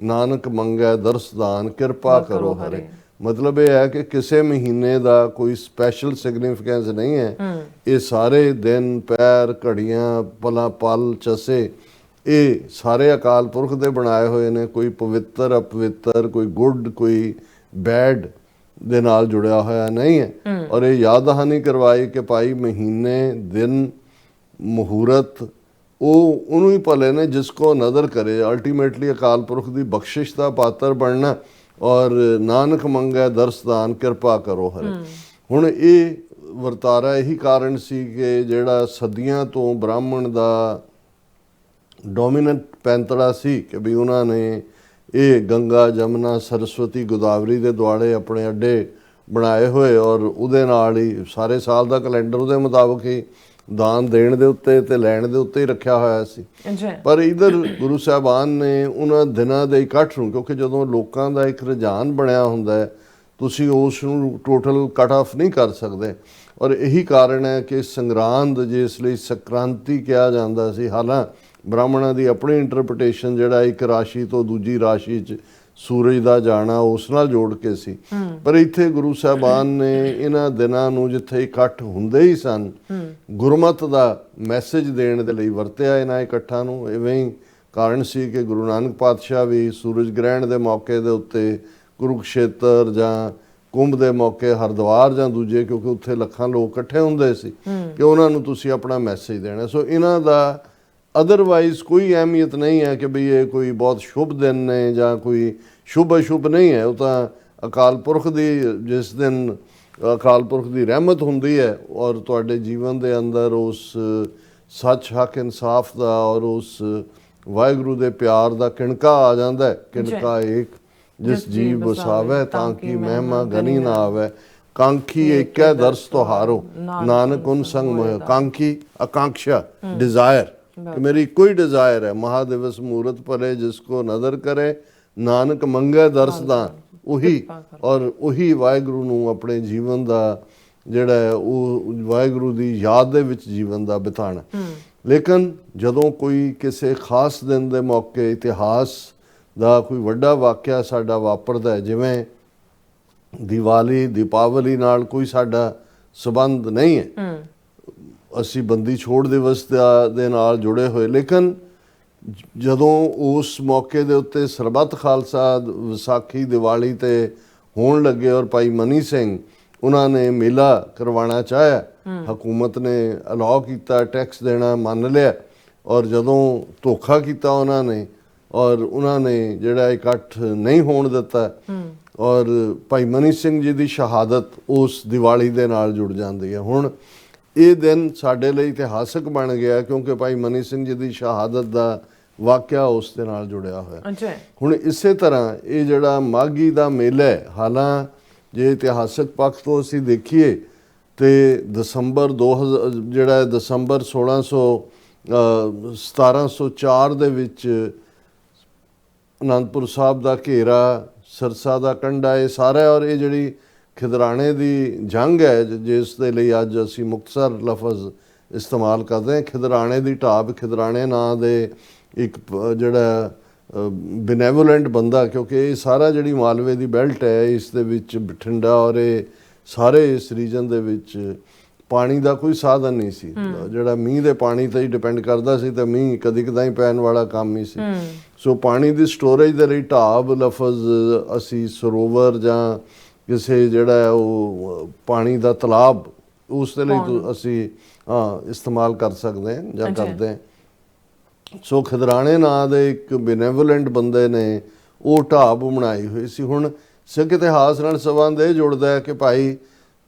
S1: ਨਾਨਕ ਮੰਗੈ ਦਰਸਦਾਨ ਕਿਰਪਾ ਕਰੋ ਹਰੇ। ਮਤਲਬ ਇਹ ਹੈ ਕਿ ਕਿਸੇ ਮਹੀਨੇ ਦਾ ਕੋਈ ਸਪੈਸ਼ਲ ਸਿਗਨੀਫੀਕੈਂਸ ਨਹੀਂ ਹੈ ਇਹ ਸਾਰੇ ਦਿਨ ਪੈਰ ਘੜੀਆਂ ਪਲਾਂ ਪਲ ਚਸੇ ਇਹ ਸਾਰੇ ਅਕਾਲ ਪੁਰਖ ਦੇ ਬਣਾਏ ਹੋਏ ਨੇ। ਕੋਈ ਪਵਿੱਤਰ ਅਪਵਿੱਤਰ, ਕੋਈ ਗੁੱਡ ਕੋਈ ਬੈਡ ਦੇ ਨਾਲ ਜੁੜਿਆ ਹੋਇਆ ਨਹੀਂ ਹੈ। ਔਰ ਇਹ ਯਾਦ ਦਹਾਨੀ ਕਰਵਾਈ ਕਿ ਭਾਈ ਮਹੀਨੇ ਦਿਨ ਮੁਹੂਰਤ ਉਹ ਉਹਨੂੰ ਹੀ ਭਲੇ ਨੇ ਜਿਸ ਕੋ ਨਜ਼ਰ ਕਰੇ। ਅਲਟੀਮੇਟਲੀ ਅਕਾਲ ਪੁਰਖ ਦੀ ਬਖਸ਼ਿਸ਼ ਦਾ ਪਾਤਰ ਬਣਨਾ ਔਰ ਨਾਨਕ ਮੰਗੈ ਦਰਸਦਾਨ ਕਿਰਪਾ ਕਰੋ ਹਰੇ। ਹੁਣ ਇਹ ਵਰਤਾਰਾ ਇਹੀ ਕਾਰਨ ਸੀ ਕਿ ਜਿਹੜਾ ਸਦੀਆਂ ਤੋਂ ਬ੍ਰਾਹਮਣ ਦਾ ਡੋਮੀਨੈਂਟ ਪੈਂਤੜਾ ਸੀ ਕਿ ਵੀ ਉਹਨਾਂ ਨੇ ਇਹ ਗੰਗਾ ਜਮਨਾ ਸਰਸਵਤੀ ਗੋਦਾਵਰੀ ਦੇ ਦੁਆਲੇ ਆਪਣੇ ਅੱਡੇ ਬਣਾਏ ਹੋਏ ਔਰ ਉਹਦੇ ਨਾਲ ਹੀ ਸਾਰੇ ਸਾਲ ਦਾ ਕੈਲੰਡਰ ਉਹਦੇ ਮੁਤਾਬਕ ਹੀ ਦਾਨ ਦੇਣ ਦੇ ਉੱਤੇ ਤੇ ਲੈਣ ਦੇ ਉੱਤੇ ਹੀ ਰੱਖਿਆ ਹੋਇਆ ਸੀ। ਪਰ ਇਧਰ ਗੁਰੂ ਸਾਹਿਬਾਨ ਨੇ ਉਹਨਾਂ ਦਿਨਾਂ ਦੇ ਇਕੱਠ ਨੂੰ, ਕਿਉਂਕਿ ਜਦੋਂ ਲੋਕਾਂ ਦਾ ਇੱਕ ਰੁਝਾਨ ਬਣਿਆ ਹੁੰਦਾ ਹੈ ਤੁਸੀਂ ਉਸ ਨੂੰ ਟੋਟਲ ਕੱਟ ਆਫ ਨਹੀਂ ਕਰ ਸਕਦੇ। ਔਰ ਇਹੀ ਕਾਰਨ ਹੈ ਕਿ ਸੰਗਰਾਂਦ ਜਿਸ ਲਈ ਸੰਕ੍ਰਾਂਤੀ ਕਿਹਾ ਜਾਂਦਾ ਸੀ, ਹਾਲਾਂ ਬ੍ਰਾਹਮਣਾਂ ਦੀ ਆਪਣੀ ਇੰਟਰਪ੍ਰੀਟੇਸ਼ਨ ਜਿਹੜਾ ਇੱਕ ਰਾਸ਼ੀ ਤੋਂ ਦੂਜੀ ਰਾਸ਼ੀ 'ਚ ਸੂਰਜ ਦਾ ਜਾਣਾ ਉਸ ਨਾਲ ਜੋੜ ਕੇ ਸੀ। ਪਰ ਇੱਥੇ ਗੁਰੂ ਸਾਹਿਬਾਨ ਨੇ ਇਹਨਾਂ ਦਿਨਾਂ ਨੂੰ ਜਿੱਥੇ ਇਕੱਠ ਹੁੰਦੇ ਹੀ ਸਨ ਗੁਰਮਤ ਦਾ ਮੈਸੇਜ ਦੇਣ ਦੇ ਲਈ ਵਰਤਿਆ ਇਹਨਾਂ ਇਕੱਠਾਂ ਨੂੰ। ਇਵੇਂ ਹੀ ਕਾਰਨ ਸੀ ਕਿ ਗੁਰੂ ਨਾਨਕ ਪਾਤਸ਼ਾਹ ਵੀ ਸੂਰਜ ਗ੍ਰਹਿਣ ਦੇ ਮੌਕੇ ਦੇ ਉੱਤੇ ਕੁਰੂਕਸ਼ੇਤਰ ਜਾਂ ਕੁੰਭ ਦੇ ਮੌਕੇ ਹਰਿਦੁਆਰ ਜਾਂ ਦੂਜੇ, ਕਿਉਂਕਿ ਉੱਥੇ ਲੱਖਾਂ ਲੋਕ ਇਕੱਠੇ ਹੁੰਦੇ ਸੀ, ਕਿ ਉਹਨਾਂ ਨੂੰ ਤੁਸੀਂ ਆਪਣਾ ਮੈਸੇਜ ਦੇਣਾ। ਸੋ ਇਹਨਾਂ ਦਾ ਅਦਰਵਾਈਜ਼ ਕੋਈ ਅਹਿਮੀਅਤ ਨਹੀਂ ਹੈ ਕਿ ਵੀ ਇਹ ਕੋਈ ਬਹੁਤ ਸ਼ੁਭ ਦਿਨ ਨੇ ਜਾਂ ਕੋਈ ਸ਼ੁਭ ਅਸ਼ੁਭ ਨਹੀਂ ਹੈ। ਉਹ ਤਾਂ ਅਕਾਲ ਪੁਰਖ ਦੀ ਜਿਸ ਦਿਨ ਅਕਾਲ ਪੁਰਖ ਦੀ ਰਹਿਮਤ ਹੁੰਦੀ ਹੈ ਔਰ ਤੁਹਾਡੇ ਜੀਵਨ ਦੇ ਅੰਦਰ ਉਸ ਸੱਚ ਹੱਕ ਇਨਸਾਫ ਦਾ ਔਰ ਉਸ ਵਾਹਿਗੁਰੂ ਦੇ ਪਿਆਰ ਦਾ ਕਿਣਕਾ ਆ ਜਾਂਦਾ ਹੈ। ਕਿਣਕਾ ਏਕ ਜਿਸ ਜੀਵ ਵਸਾਵੇ ਤਾਂ ਕਿ ਮਹਿਮਾ ਗਨੀ ਨਾ ਆਵੇ। ਕਾਂਖੀ ਏਕੈ ਦਰਸ ਤੁਹਾਰੋ ਨਾਨਕ ਉਨ ਸੰਗ ਮੋਹਿ। ਕਾਂਖੀ ਆਕਾਂक्षा डिजायर कि मेरी कोई डिजायर है। महादिवस मूर्त परे जिसको नजर करे नानक मंगे दर्शदान ਉਹੀ ਔਰ ਉਹੀ ਵਾਹਿਗੁਰੂ ਨੂੰ ਆਪਣੇ ਜੀਵਨ ਦਾ ਜਿਹੜਾ ਉਹ ਵਾਹਿਗੁਰੂ ਦੀ ਯਾਦ ਦੇ ਵਿੱਚ ਜੀਵਨ ਦਾ ਬਿਤਾਉਣਾ। ਲੇਕਿਨ ਜਦੋਂ ਕੋਈ ਕਿਸੇ ਖਾਸ ਦਿਨ ਦੇ ਮੌਕੇ ਇਤਿਹਾਸ ਦਾ ਕੋਈ ਵੱਡਾ ਵਾਕਿਆ ਸਾਡਾ ਵਾਪਰਦਾ ਹੈ, ਜਿਵੇਂ ਦੀਵਾਲੀ ਦੀਪਾਵਲੀ ਨਾਲ ਕੋਈ ਸਾਡਾ ਸੰਬੰਧ ਨਹੀਂ ਹੈ, ਅਸੀਂ ਬੰਦੀ ਛੋੜ ਦਿਵਸ ਦੇ ਨਾਲ ਜੁੜੇ ਹੋਏ, ਲੇਕਿਨ ਜਦੋਂ ਉਸ ਮੌਕੇ ਦੇ ਉੱਤੇ ਸਰਬੱਤ ਖਾਲਸਾ ਵਿਸਾਖੀ ਦੀਵਾਲੀ ਤੇ ਹੋਣ ਲੱਗੇ ਔਰ ਭਾਈ ਮਨੀ ਸਿੰਘ ਉਹਨਾਂ ਨੇ ਮੇਲਾ ਕਰਵਾਉਣਾ ਚਾਹਿਆ, ਹਕੂਮਤ ਨੇ ਅਲਾਓ ਕੀਤਾ, ਟੈਕਸ ਦੇਣਾ ਮੰਨ ਲਿਆ ਔਰ ਜਦੋਂ ਧੋਖਾ ਕੀਤਾ ਉਹਨਾਂ ਨੇ ਔਰ ਉਹਨਾਂ ਨੇ ਜਿਹੜਾ ਇਕੱਠ ਨਹੀਂ ਹੋਣ ਦਿੱਤਾ ਔਰ ਭਾਈ ਮਨੀ ਸਿੰਘ ਜੀ ਦੀ ਸ਼ਹਾਦਤ ਉਸ ਦੀਵਾਲੀ ਦੇ ਨਾਲ ਜੁੜ ਜਾਂਦੀ ਹੈ। ਹੁਣ ਇਹ ਦਿਨ ਸਾਡੇ ਲਈ ਇਤਿਹਾਸਕ ਬਣ ਗਿਆ ਕਿਉਂਕਿ ਭਾਈ ਮਨੀ ਸਿੰਘ ਜੀ ਦੀ ਸ਼ਹਾਦਤ ਦਾ ਵਾਕਿਆ ਉਸ ਦੇ ਨਾਲ ਜੁੜਿਆ ਹੋਇਆ। ਹੁਣ ਇਸੇ ਤਰ੍ਹਾਂ ਇਹ ਜਿਹੜਾ ਮਾਘੀ ਦਾ ਮੇਲਾ ਹੈ, ਹਾਲਾਂ ਜੇ ਇਤਿਹਾਸਕ ਪੱਖ ਤੋਂ ਅਸੀਂ ਦੇਖੀਏ ਤੇ ਦਸੰਬਰ 1704 ਦੇ ਵਿੱਚ ਅਨੰਦਪੁਰ ਸਾਹਿਬ ਦਾ ਘੇਰਾ, ਸਰਸਾ ਦਾ ਕੰਢਾ, ਇਹ ਸਾਰਾ ਔਰ ਇਹ ਜਿਹੜੀ ਖਿਦਰਾਣੇ ਦੀ ਜੰਗ ਹੈ ਜਿਸ ਦੇ ਲਈ ਅੱਜ ਅਸੀਂ ਮੁਕਤਸਰ ਲਫ਼ਜ਼ ਇਸਤੇਮਾਲ ਕਰਦੇ ਹਾਂ। ਖਿਦਰਾਣੇ ਦੀ ਢਾਬ, ਖਿਦਰਾਣੇ ਨਾਂ ਦੇ ਇੱਕ ਜਿਹੜਾ ਬੈਨੇਵੋਲੈਂਟ ਬੰਦਾ, ਕਿਉਂਕਿ ਇਹ ਸਾਰਾ ਜਿਹੜੀ ਮਾਲਵੇ ਦੀ ਬੈਲਟ ਹੈ ਇਸ ਦੇ ਵਿੱਚ ਬਠਿੰਡਾ ਔਰ ਇਹ ਸਾਰੇ ਇਸ ਰੀਜਨ ਦੇ ਵਿੱਚ ਪਾਣੀ ਦਾ ਕੋਈ ਸਾਧਨ ਨਹੀਂ ਸੀ, ਜਿਹੜਾ ਮੀਂਹ ਦੇ ਪਾਣੀ ਤੇ ਹੀ ਡਿਪੈਂਡ ਕਰਦਾ ਸੀ ਤੇ ਮੀਂਹ ਕਦੀ ਕਦਾਈ ਪੈਣ ਵਾਲਾ ਕੰਮ ਹੀ ਸੀ। ਸੋ ਪਾਣੀ ਦੀ ਸਟੋਰੇਜ ਦੇ ਲਈ ਢਾਬ ਲਫ਼ਜ਼ ਅਸੀਂ ਸਰੋਵਰ ਜਾਂ ਕਿਸੇ ਜਿਹੜਾ ਉਹ ਪਾਣੀ ਦਾ ਤਲਾਬ ਉਸ ਦੇ ਲਈ ਅਸੀਂ ਇਸਤੇਮਾਲ ਕਰ ਸਕਦੇ ਹਾਂ ਜਾਂ ਕਰਦੇ ਹਾਂ। ਸੋ ਖਿਦਰਾਣੇ ਨਾਂ ਦੇ ਇੱਕ ਬੈਨੇਵੋਲੈਂਟ ਬੰਦੇ ਨੇ ਉਹ ਢਾਬ ਬਣਾਈ ਹੋਈ ਸੀ। ਹੁਣ ਸਿੱਖ ਇਤਿਹਾਸ ਨਾਲ ਸੰਬੰਧ ਇਹ ਜੁੜਦਾ ਹੈ ਕਿ ਭਾਈ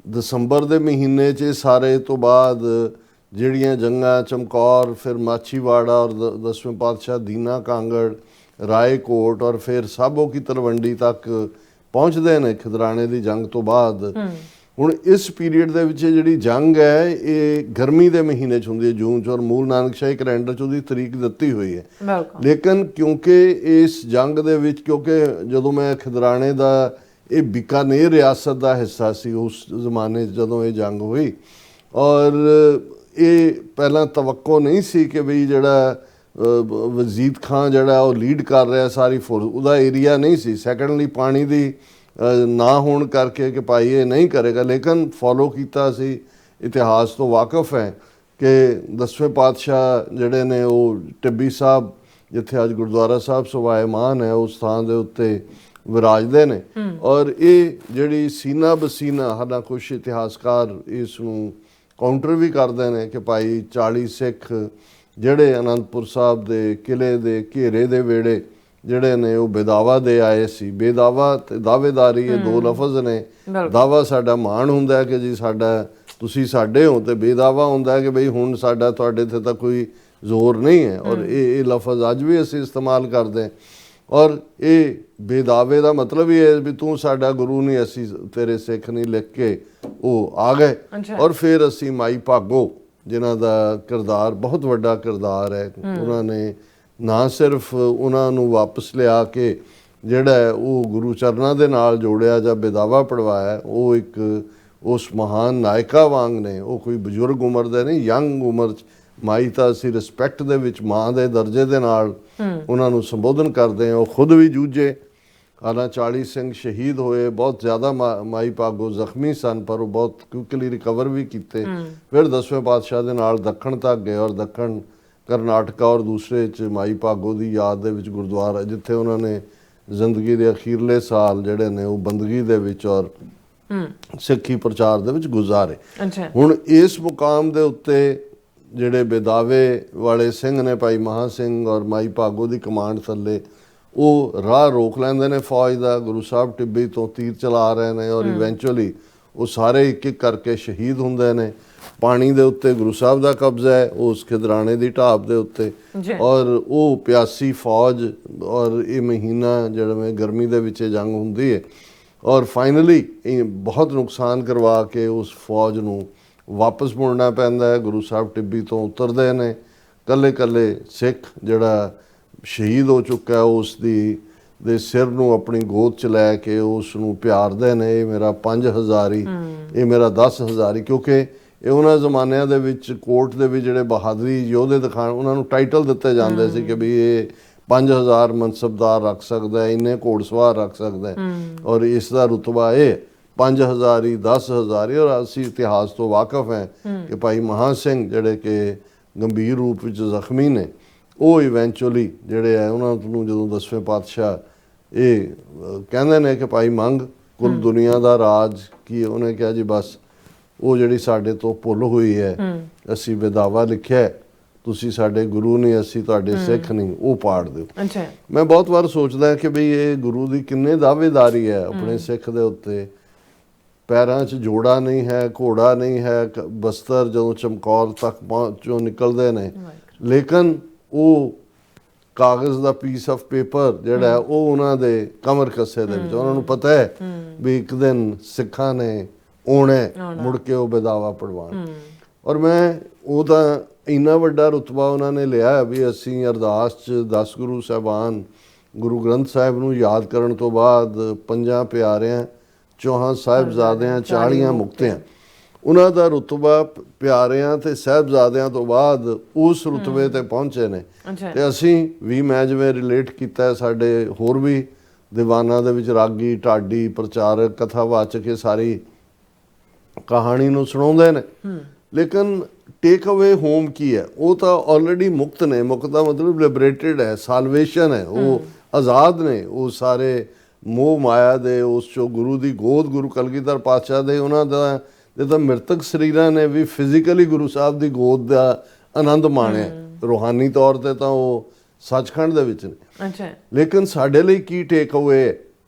S1: ਦਸੰਬਰ ਦੇ ਮਹੀਨੇ 'ਚ ਸਾਰੇ ਤੋਂ ਬਾਅਦ ਜਿਹੜੀਆਂ ਜੰਗਾਂ ਚਮਕੌਰ, ਫਿਰ ਮਾਛੀਵਾੜਾ ਔਰ 10ਵੇਂ ਪਾਤਸ਼ਾਹ ਦੀਨਾ ਕਾਂਗੜ, ਰਾਏਕੋਟ ਔਰ ਫਿਰ ਸਾਬੋ ਕੀ ਤਲਵੰਡੀ ਤੱਕ ਪਹੁੰਚਦੇ ਨੇ ਖਿਦਰਾਣੇ ਦੀ ਜੰਗ ਤੋਂ ਬਾਅਦ। ਹੁਣ ਇਸ ਪੀਰੀਅਡ ਦੇ ਵਿੱਚ ਜਿਹੜੀ ਜੰਗ ਹੈ ਇਹ ਗਰਮੀ ਦੇ ਮਹੀਨੇ 'ਚ ਹੁੰਦੀ ਹੈ, ਜੂਨ 'ਚ, ਔਰ ਮੂਲ ਨਾਨਕਸ਼ਾਹੀ ਕੈਲੰਡਰ 'ਚ ਉਹਦੀ ਤਰੀਕ ਦਿੱਤੀ ਹੋਈ ਹੈ। ਲੇਕਿਨ ਕਿਉਂਕਿ ਇਸ ਜੰਗ ਦੇ ਵਿੱਚ, ਕਿਉਂਕਿ ਜਦੋਂ ਮੈਂ ਖਿਦਰਾਣੇ ਦਾ, ਇਹ ਬੀਕਾਨੇਰ ਰਿਆਸਤ ਦਾ ਹਿੱਸਾ ਸੀ ਉਸ ਜ਼ਮਾਨੇ 'ਚ ਜਦੋਂ ਇਹ ਜੰਗ ਹੋਈ ਔਰ ਇਹ ਪਹਿਲਾਂ ਤਵੱਕੋ ਨਹੀਂ ਸੀ ਕਿ ਬਈ ਜਿਹੜਾ ਵਜ਼ੀਦ ਖਾਨ ਜਿਹੜਾ ਉਹ ਲੀਡ ਕਰ ਰਿਹਾ ਸਾਰੀ ਫੋਰਸ, ਉਹਦਾ ਏਰੀਆ ਨਹੀਂ ਸੀ। ਸੈਕੰਡਲੀ ਪਾਣੀ ਦੀ ਨਾ ਹੋਣ ਕਰਕੇ ਕਿ ਭਾਈ ਇਹ ਨਹੀਂ ਕਰੇਗਾ, ਲੇਕਿਨ ਫੋਲੋ ਕੀਤਾ ਸੀ ਇਤਿਹਾਸ ਤੋਂ ਵਾਕਿਫ ਹੈ ਕਿ 10ਵੇਂ ਪਾਤਸ਼ਾਹ ਜਿਹੜੇ ਨੇ ਉਹ ਟਿੱਬੀ ਸਾਹਿਬ, ਜਿੱਥੇ ਅੱਜ ਗੁਰਦੁਆਰਾ ਸਾਹਿਬ ਸਵਾਇਮਾਨ ਹੈ, ਉਸ ਥਾਂ ਦੇ ਉੱਤੇ ਵਿਰਾਜਦੇ ਨੇ। ਔਰ ਇਹ ਜਿਹੜੀ ਸੀਨਾ ਬਸੀਨਾ, ਹਾਲਾਂ ਕੁਛ ਇਤਿਹਾਸਕਾਰ ਇਸ ਨੂੰ ਕਾਊਂਟਰ ਵੀ ਕਰਦੇ ਨੇ ਕਿ ਭਾਈ 40 ਸਿੱਖ ਜਿਹੜੇ ਅਨੰਦਪੁਰ ਸਾਹਿਬ ਦੇ ਕਿਲੇ ਦੇ ਘੇਰੇ ਦੇ ਵੇੜੇ ਜਿਹੜੇ ਨੇ ਉਹ ਬੇਦਾਵਾ ਦੇ ਆਏ ਸੀ। ਬੇਦਾਵਾ ਤੇ ਦਾਅਵੇਦਾਰੀ ਇਹ ਦੋ ਲਫ਼ਜ਼ ਨੇ। ਦਾਵਾ ਸਾਡਾ ਮਾਣ ਹੁੰਦਾ ਕਿ ਜੀ ਸਾਡਾ ਤੁਸੀਂ ਸਾਡੇ ਹੋ, ਤੇ ਬੇਦਾਵਾ ਹੁੰਦਾ ਕਿ ਬਈ ਹੁਣ ਸਾਡਾ ਤੁਹਾਡੇ ਤੇ ਤਾਂ ਕੋਈ ਜ਼ੋਰ ਨਹੀਂ ਹੈ। ਔਰ ਇਹ ਲਫ਼ਜ਼ ਅੱਜ ਵੀ ਅਸੀਂ ਇਸਤੇਮਾਲ ਕਰਦੇ ਹਾਂ। ਔਰ ਇਹ ਬੇਦਾਵੇ ਦਾ ਮਤਲਬ ਇਹ ਹੈ ਵੀ ਤੂੰ ਸਾਡਾ ਗੁਰੂ ਨਹੀਂ, ਅਸੀਂ ਤੇਰੇ ਸਿੱਖ ਨਹੀਂ, ਲਿਖ ਕੇ ਉਹ ਆ ਗਏ। ਔਰ ਫਿਰ ਅਸੀਂ ਮਾਈ ਭਾਗੋ, ਜਿਨ੍ਹਾਂ ਦਾ ਕਿਰਦਾਰ ਬਹੁਤ ਵੱਡਾ ਕਿਰਦਾਰ ਹੈ, ਉਹਨਾਂ ਨੇ ਨਾ ਸਿਰਫ ਉਹਨਾਂ ਨੂੰ ਵਾਪਸ ਲਿਆ ਕੇ ਜਿਹੜਾ ਹੈ ਉਹ ਗੁਰੂ ਚਰਨਾਂ ਦੇ ਨਾਲ ਜੋੜਿਆ ਜਾਂ ਬੇਦਾਵਾ ਪੜਵਾਇਆ, ਉਹ ਇੱਕ ਉਸ ਮਹਾਨ ਨਾਇਕਾ ਵਾਂਗ ਨੇ। ਉਹ ਕੋਈ ਬਜ਼ੁਰਗ ਉਮਰ ਦੇ ਨਹੀਂ, ਯੰਗ ਉਮਰ 'ਚ ਮਾਈ ਤਾਂ ਅਸੀਂ ਰਿਸਪੈਕਟ ਦੇ ਵਿੱਚ ਮਾਂ ਦੇ ਦਰਜੇ ਦੇ ਨਾਲ ਉਹਨਾਂ ਨੂੰ ਸੰਬੋਧਨ ਕਰਦੇ ਹਾਂ। ਉਹ ਖੁਦ ਵੀ ਜੂਝੇ, ਹਾਲਾਂ 40 ਸਿੰਘ ਸ਼ਹੀਦ ਹੋਏ, ਬਹੁਤ ਜ਼ਿਆਦਾ ਮਾਈ ਭਾਗੋ ਜ਼ਖਮੀ ਸਨ, ਪਰ ਉਹ ਬਹੁਤ ਕੁਇਕਲੀ ਰਿਕਵਰ ਵੀ ਕੀਤੇ। ਫਿਰ 10ਵੇਂ ਪਾਤਸ਼ਾਹ ਦੇ ਨਾਲ ਦੱਖਣ ਤੱਕ ਗਏ, ਔਰ ਦੱਖਣ ਕਰਨਾਟਕਾ ਔਰ ਦੂਸਰੇ 'ਚ ਮਾਈ ਭਾਗੋ ਦੀ ਯਾਦ ਦੇ ਵਿੱਚ ਗੁਰਦੁਆਰਾ, ਜਿੱਥੇ ਉਹਨਾਂ ਨੇ ਜ਼ਿੰਦਗੀ ਦੇ ਅਖੀਰਲੇ ਸਾਲ ਜਿਹੜੇ ਨੇ ਉਹ ਬੰਦਗੀ ਦੇ ਵਿੱਚ ਔਰ ਸਿੱਖੀ ਪ੍ਰਚਾਰ ਦੇ ਵਿੱਚ ਗੁਜ਼ਾਰੇ। ਹੁਣ ਇਸ ਮੁਕਾਮ ਦੇ ਉੱਤੇ ਜਿਹੜੇ ਬੇਦਾਵੇ ਵਾਲੇ ਸਿੰਘ ਨੇ, ਭਾਈ ਮਹਾਂ ਸਿੰਘ ਔਰ ਮਾਈ ਭਾਗੋ ਦੀ ਕਮਾਂਡ ਥੱਲੇ, ਉਹ ਰਾਹ ਰੋਕ ਲੈਂਦੇ ਨੇ ਫੌਜ ਦਾ। ਗੁਰੂ ਸਾਹਿਬ ਟਿੱਬੀ ਤੋਂ ਤੀਰ ਚਲਾ ਰਹੇ ਨੇ ਔਰ ਇਵੈਂਚੁਅਲੀ ਉਹ ਸਾਰੇ ਇੱਕ ਇੱਕ ਕਰਕੇ ਸ਼ਹੀਦ ਹੁੰਦੇ ਨੇ। ਪਾਣੀ ਦੇ ਉੱਤੇ ਗੁਰੂ ਸਾਹਿਬ ਦਾ ਕਬਜ਼ਾ ਹੈ, ਉਸ ਖਿਦਰਾਣੇ ਦੀ ਢਾਬ ਦੇ ਉੱਤੇ, ਔਰ ਉਹ ਪਿਆਸੀ ਫੌਜ। ਔਰ ਇਹ ਮਹੀਨਾ ਜਿਹੜਾ ਗਰਮੀ ਦੇ ਵਿੱਚ ਜੰਗ ਹੁੰਦੀ ਹੈ, ਔਰ ਫਾਈਨਲੀ ਬਹੁਤ ਨੁਕਸਾਨ ਕਰਵਾ ਕੇ ਉਸ ਫੌਜ ਨੂੰ ਵਾਪਸ ਮੁੜਨਾ ਪੈਂਦਾ ਹੈ। ਗੁਰੂ ਸਾਹਿਬ ਟਿੱਬੀ ਤੋਂ ਉਤਰਦੇ ਨੇ, ਕੱਲੇ ਕੱਲੇ ਸਿੱਖ ਜਿਹੜਾ ਸ਼ਹੀਦ ਹੋ ਚੁੱਕਾ ਉਸ ਦੇ ਸਿਰ ਨੂੰ ਆਪਣੀ ਗੋਦ 'ਚ ਲੈ ਕੇ ਉਸ ਨੂੰ ਪਿਆਰਦੇ ਨੇ। ਇਹ ਮੇਰਾ 5 ਹਜ਼ਾਰੀ, ਇਹ ਮੇਰਾ 10 ਹਜ਼ਾਰੀ, ਕਿਉਂਕਿ ਇਹ ਉਹਨਾਂ ਜ਼ਮਾਨਿਆਂ ਦੇ ਵਿੱਚ ਕੋਰਟ ਦੇ ਵਿੱਚ ਜਿਹੜੇ ਬਹਾਦਰੀ ਯੋਧੇ ਦਿਖਾਣ, ਉਹਨਾਂ ਨੂੰ ਟਾਈਟਲ ਦਿੱਤੇ ਜਾਂਦੇ ਸੀ ਕਿ ਵੀ ਇਹ 5000 ਮਨਸਬਦਾਰ ਰੱਖ ਸਕਦਾ ਹੈ, ਇੰਨੇ ਘੋੜਸਵਾਰ ਰੱਖ ਸਕਦਾ ਹੈ, ਔਰ ਇਸ ਦਾ ਰੁਤਬਾ ਇਹ 5 ਹਜ਼ਾਰੀ, 10 ਹਜ਼ਾਰੀ। ਔਰ ਅਸੀਂ ਇਤਿਹਾਸ ਤੋਂ ਵਾਕਿਫ ਹੈ ਕਿ ਭਾਈ ਮਹਾਂ ਸਿੰਘ ਜਿਹੜੇ ਕਿ ਗੰਭੀਰ ਰੂਪ ਵਿੱਚ ਜ਼ਖਮੀ ਨੇ, ਉਹ ਇਵੈਂਚੁਅਲੀ ਜਿਹੜੇ ਹੈ ਉਹਨਾਂ ਨੂੰ ਜਦੋਂ 10ਵੇਂ ਪਾਤਸ਼ਾਹ ਇਹ ਕਹਿੰਦੇ ਨੇ ਕਿ ਭਾਈ ਮੰਗ ਕੁੱਲ ਦੁਨੀਆ ਦਾ ਰਾਜ ਕੀ, ਉਹਨੇ ਕਿਹਾ ਜੀ ਬਸ ਉਹ ਜਿਹੜੀ ਸਾਡੇ ਤੋਂ ਭੁੱਲ ਹੋਈ ਹੈ, ਅਸੀਂ ਬੇਦਾਵਾ ਲਿਖਿਆ, ਤੁਸੀਂ ਸਾਡੇ ਗੁਰੂ ਨਹੀਂ, ਅਸੀਂ ਤੁਹਾਡੇ ਸਿੱਖ ਨਹੀਂ, ਉਹ ਪਾੜ ਦਿਓ। ਮੈਂ ਬਹੁਤ ਵਾਰ ਸੋਚਦਾ ਕਿ ਬਈ ਇਹ ਗੁਰੂ ਦੀ ਕਿੰਨੇ ਦਾਅਵੇਦਾਰੀ ਹੈ ਆਪਣੇ ਸਿੱਖ ਦੇ ਉੱਤੇ। ਪੈਰਾਂ 'ਚ ਜੋੜਾ ਨਹੀਂ ਹੈ, ਘੋੜਾ ਨਹੀਂ ਹੈ, ਬਸਤਰ ਜਦੋਂ ਚਮਕੌਰ ਤੱਕ ਪਹੁੰਚੋਂ ਨਿਕਲਦੇ ਨੇ, ਲੇਕਿਨ ਉਹ ਕਾਗਜ਼ ਦਾ ਪੀਸ ਆਫ ਪੇਪਰ ਜਿਹੜਾ ਹੈ ਉਹ ਉਹਨਾਂ ਦੇ ਕਮਰ ਕੱਸੇ ਦੇ ਵਿੱਚ, ਉਹਨਾਂ ਨੂੰ ਪਤਾ ਹੈ ਵੀ ਇੱਕ ਦਿਨ ਸਿੱਖਾਂ ਨੇ ਆਉਣਾ, ਮੁੜ ਕੇ ਉਹ ਬੇਦਾਵਾ ਪੜਵਾਉਣ। ਔਰ ਮੈਂ ਉਹ ਤਾਂ ਇੰਨਾ ਵੱਡਾ ਰੁਤਬਾ ਉਹਨਾਂ ਨੇ ਲਿਆ ਵੀ ਅਸੀਂ ਅਰਦਾਸ 'ਚ 10 ਗੁਰੂ ਸਾਹਿਬਾਨ, ਗੁਰੂ ਗ੍ਰੰਥ ਸਾਹਿਬ ਨੂੰ ਯਾਦ ਕਰਨ ਤੋਂ ਬਾਅਦ 5 ਪਿਆਰਿਆਂ, 4 ਸਾਹਿਬਜ਼ਾਦਿਆਂ, 40 ਮੁਕਤਿਆਂ, ਉਹਨਾਂ ਦਾ ਰੁਤਬਾ ਪਿਆਰਿਆਂ ਤੇ ਸਾਹਿਬਜ਼ਾਦਿਆਂ ਤੋਂ ਬਾਅਦ ਉਸ ਰੁਤਬੇ ਤੇ ਪਹੁੰਚੇ ਨੇ। ਤੇ ਅਸੀਂ ਵੀ, ਮੈਂ ਜਿਵੇਂ ਰਿਲੇਟ ਕੀਤਾ, ਸਾਡੇ ਹੋਰ ਵੀ ਦੀਵਾਨਾਂ ਦੇ ਵਿੱਚ ਰਾਗੀ, ਢਾਡੀ, ਪ੍ਰਚਾਰਕ, ਕਥਾਵਾਚਕ ਇਹ ਸਾਰੀ ਕਹਾਣੀ ਨੂੰ ਸੁਣਾਉਂਦੇ ਨੇ, ਲੇਕਿਨ ਟੇਕ ਅਵੇ ਹੋਮ ਕੀ ਹੈ? ਉਹ ਤਾਂ ਆਲਰੇਡੀ ਮੁਕਤ ਨੇ। ਮੁਕਤ ਦਾ ਮਤਲਬ ਲਿਬਰੇਟਡ ਹੈ, ਸਾਲਵੇਸ਼ਨ ਹੈ, ਉਹ ਆਜ਼ਾਦ ਨੇ ਉਹ ਸਾਰੇ ਮੋਹ ਮਾਇਆ ਦੇ ਉਸ ਚੋਂ। ਗੁਰੂ ਦੀ ਗੋਦ, ਗੁਰੂ ਕਲਗੀਧਰ ਪਾਤਸ਼ਾਹ ਦੇ, ਉਹਨਾਂ ਦਾ ਜਿੱਦਾਂ ਮ੍ਰਿਤਕ ਸਰੀਰਾਂ ਨੇ ਵੀ ਫਿਜ਼ੀਕਲੀ ਗੁਰੂ ਸਾਹਿਬ ਦੀ ਗੋਦ ਦਾ ਆਨੰਦ ਮਾਣਿਆ, ਰੂਹਾਨੀ ਤੌਰ ਤੇ ਤਾਂ ਉਹ ਸੱਚਖੰਡ ਦੇ ਵਿੱਚ ਨੇ। ਲੇਕਿਨ ਸਾਡੇ ਲਈ ਕੀ ਟੇਕ ਅਵੇ?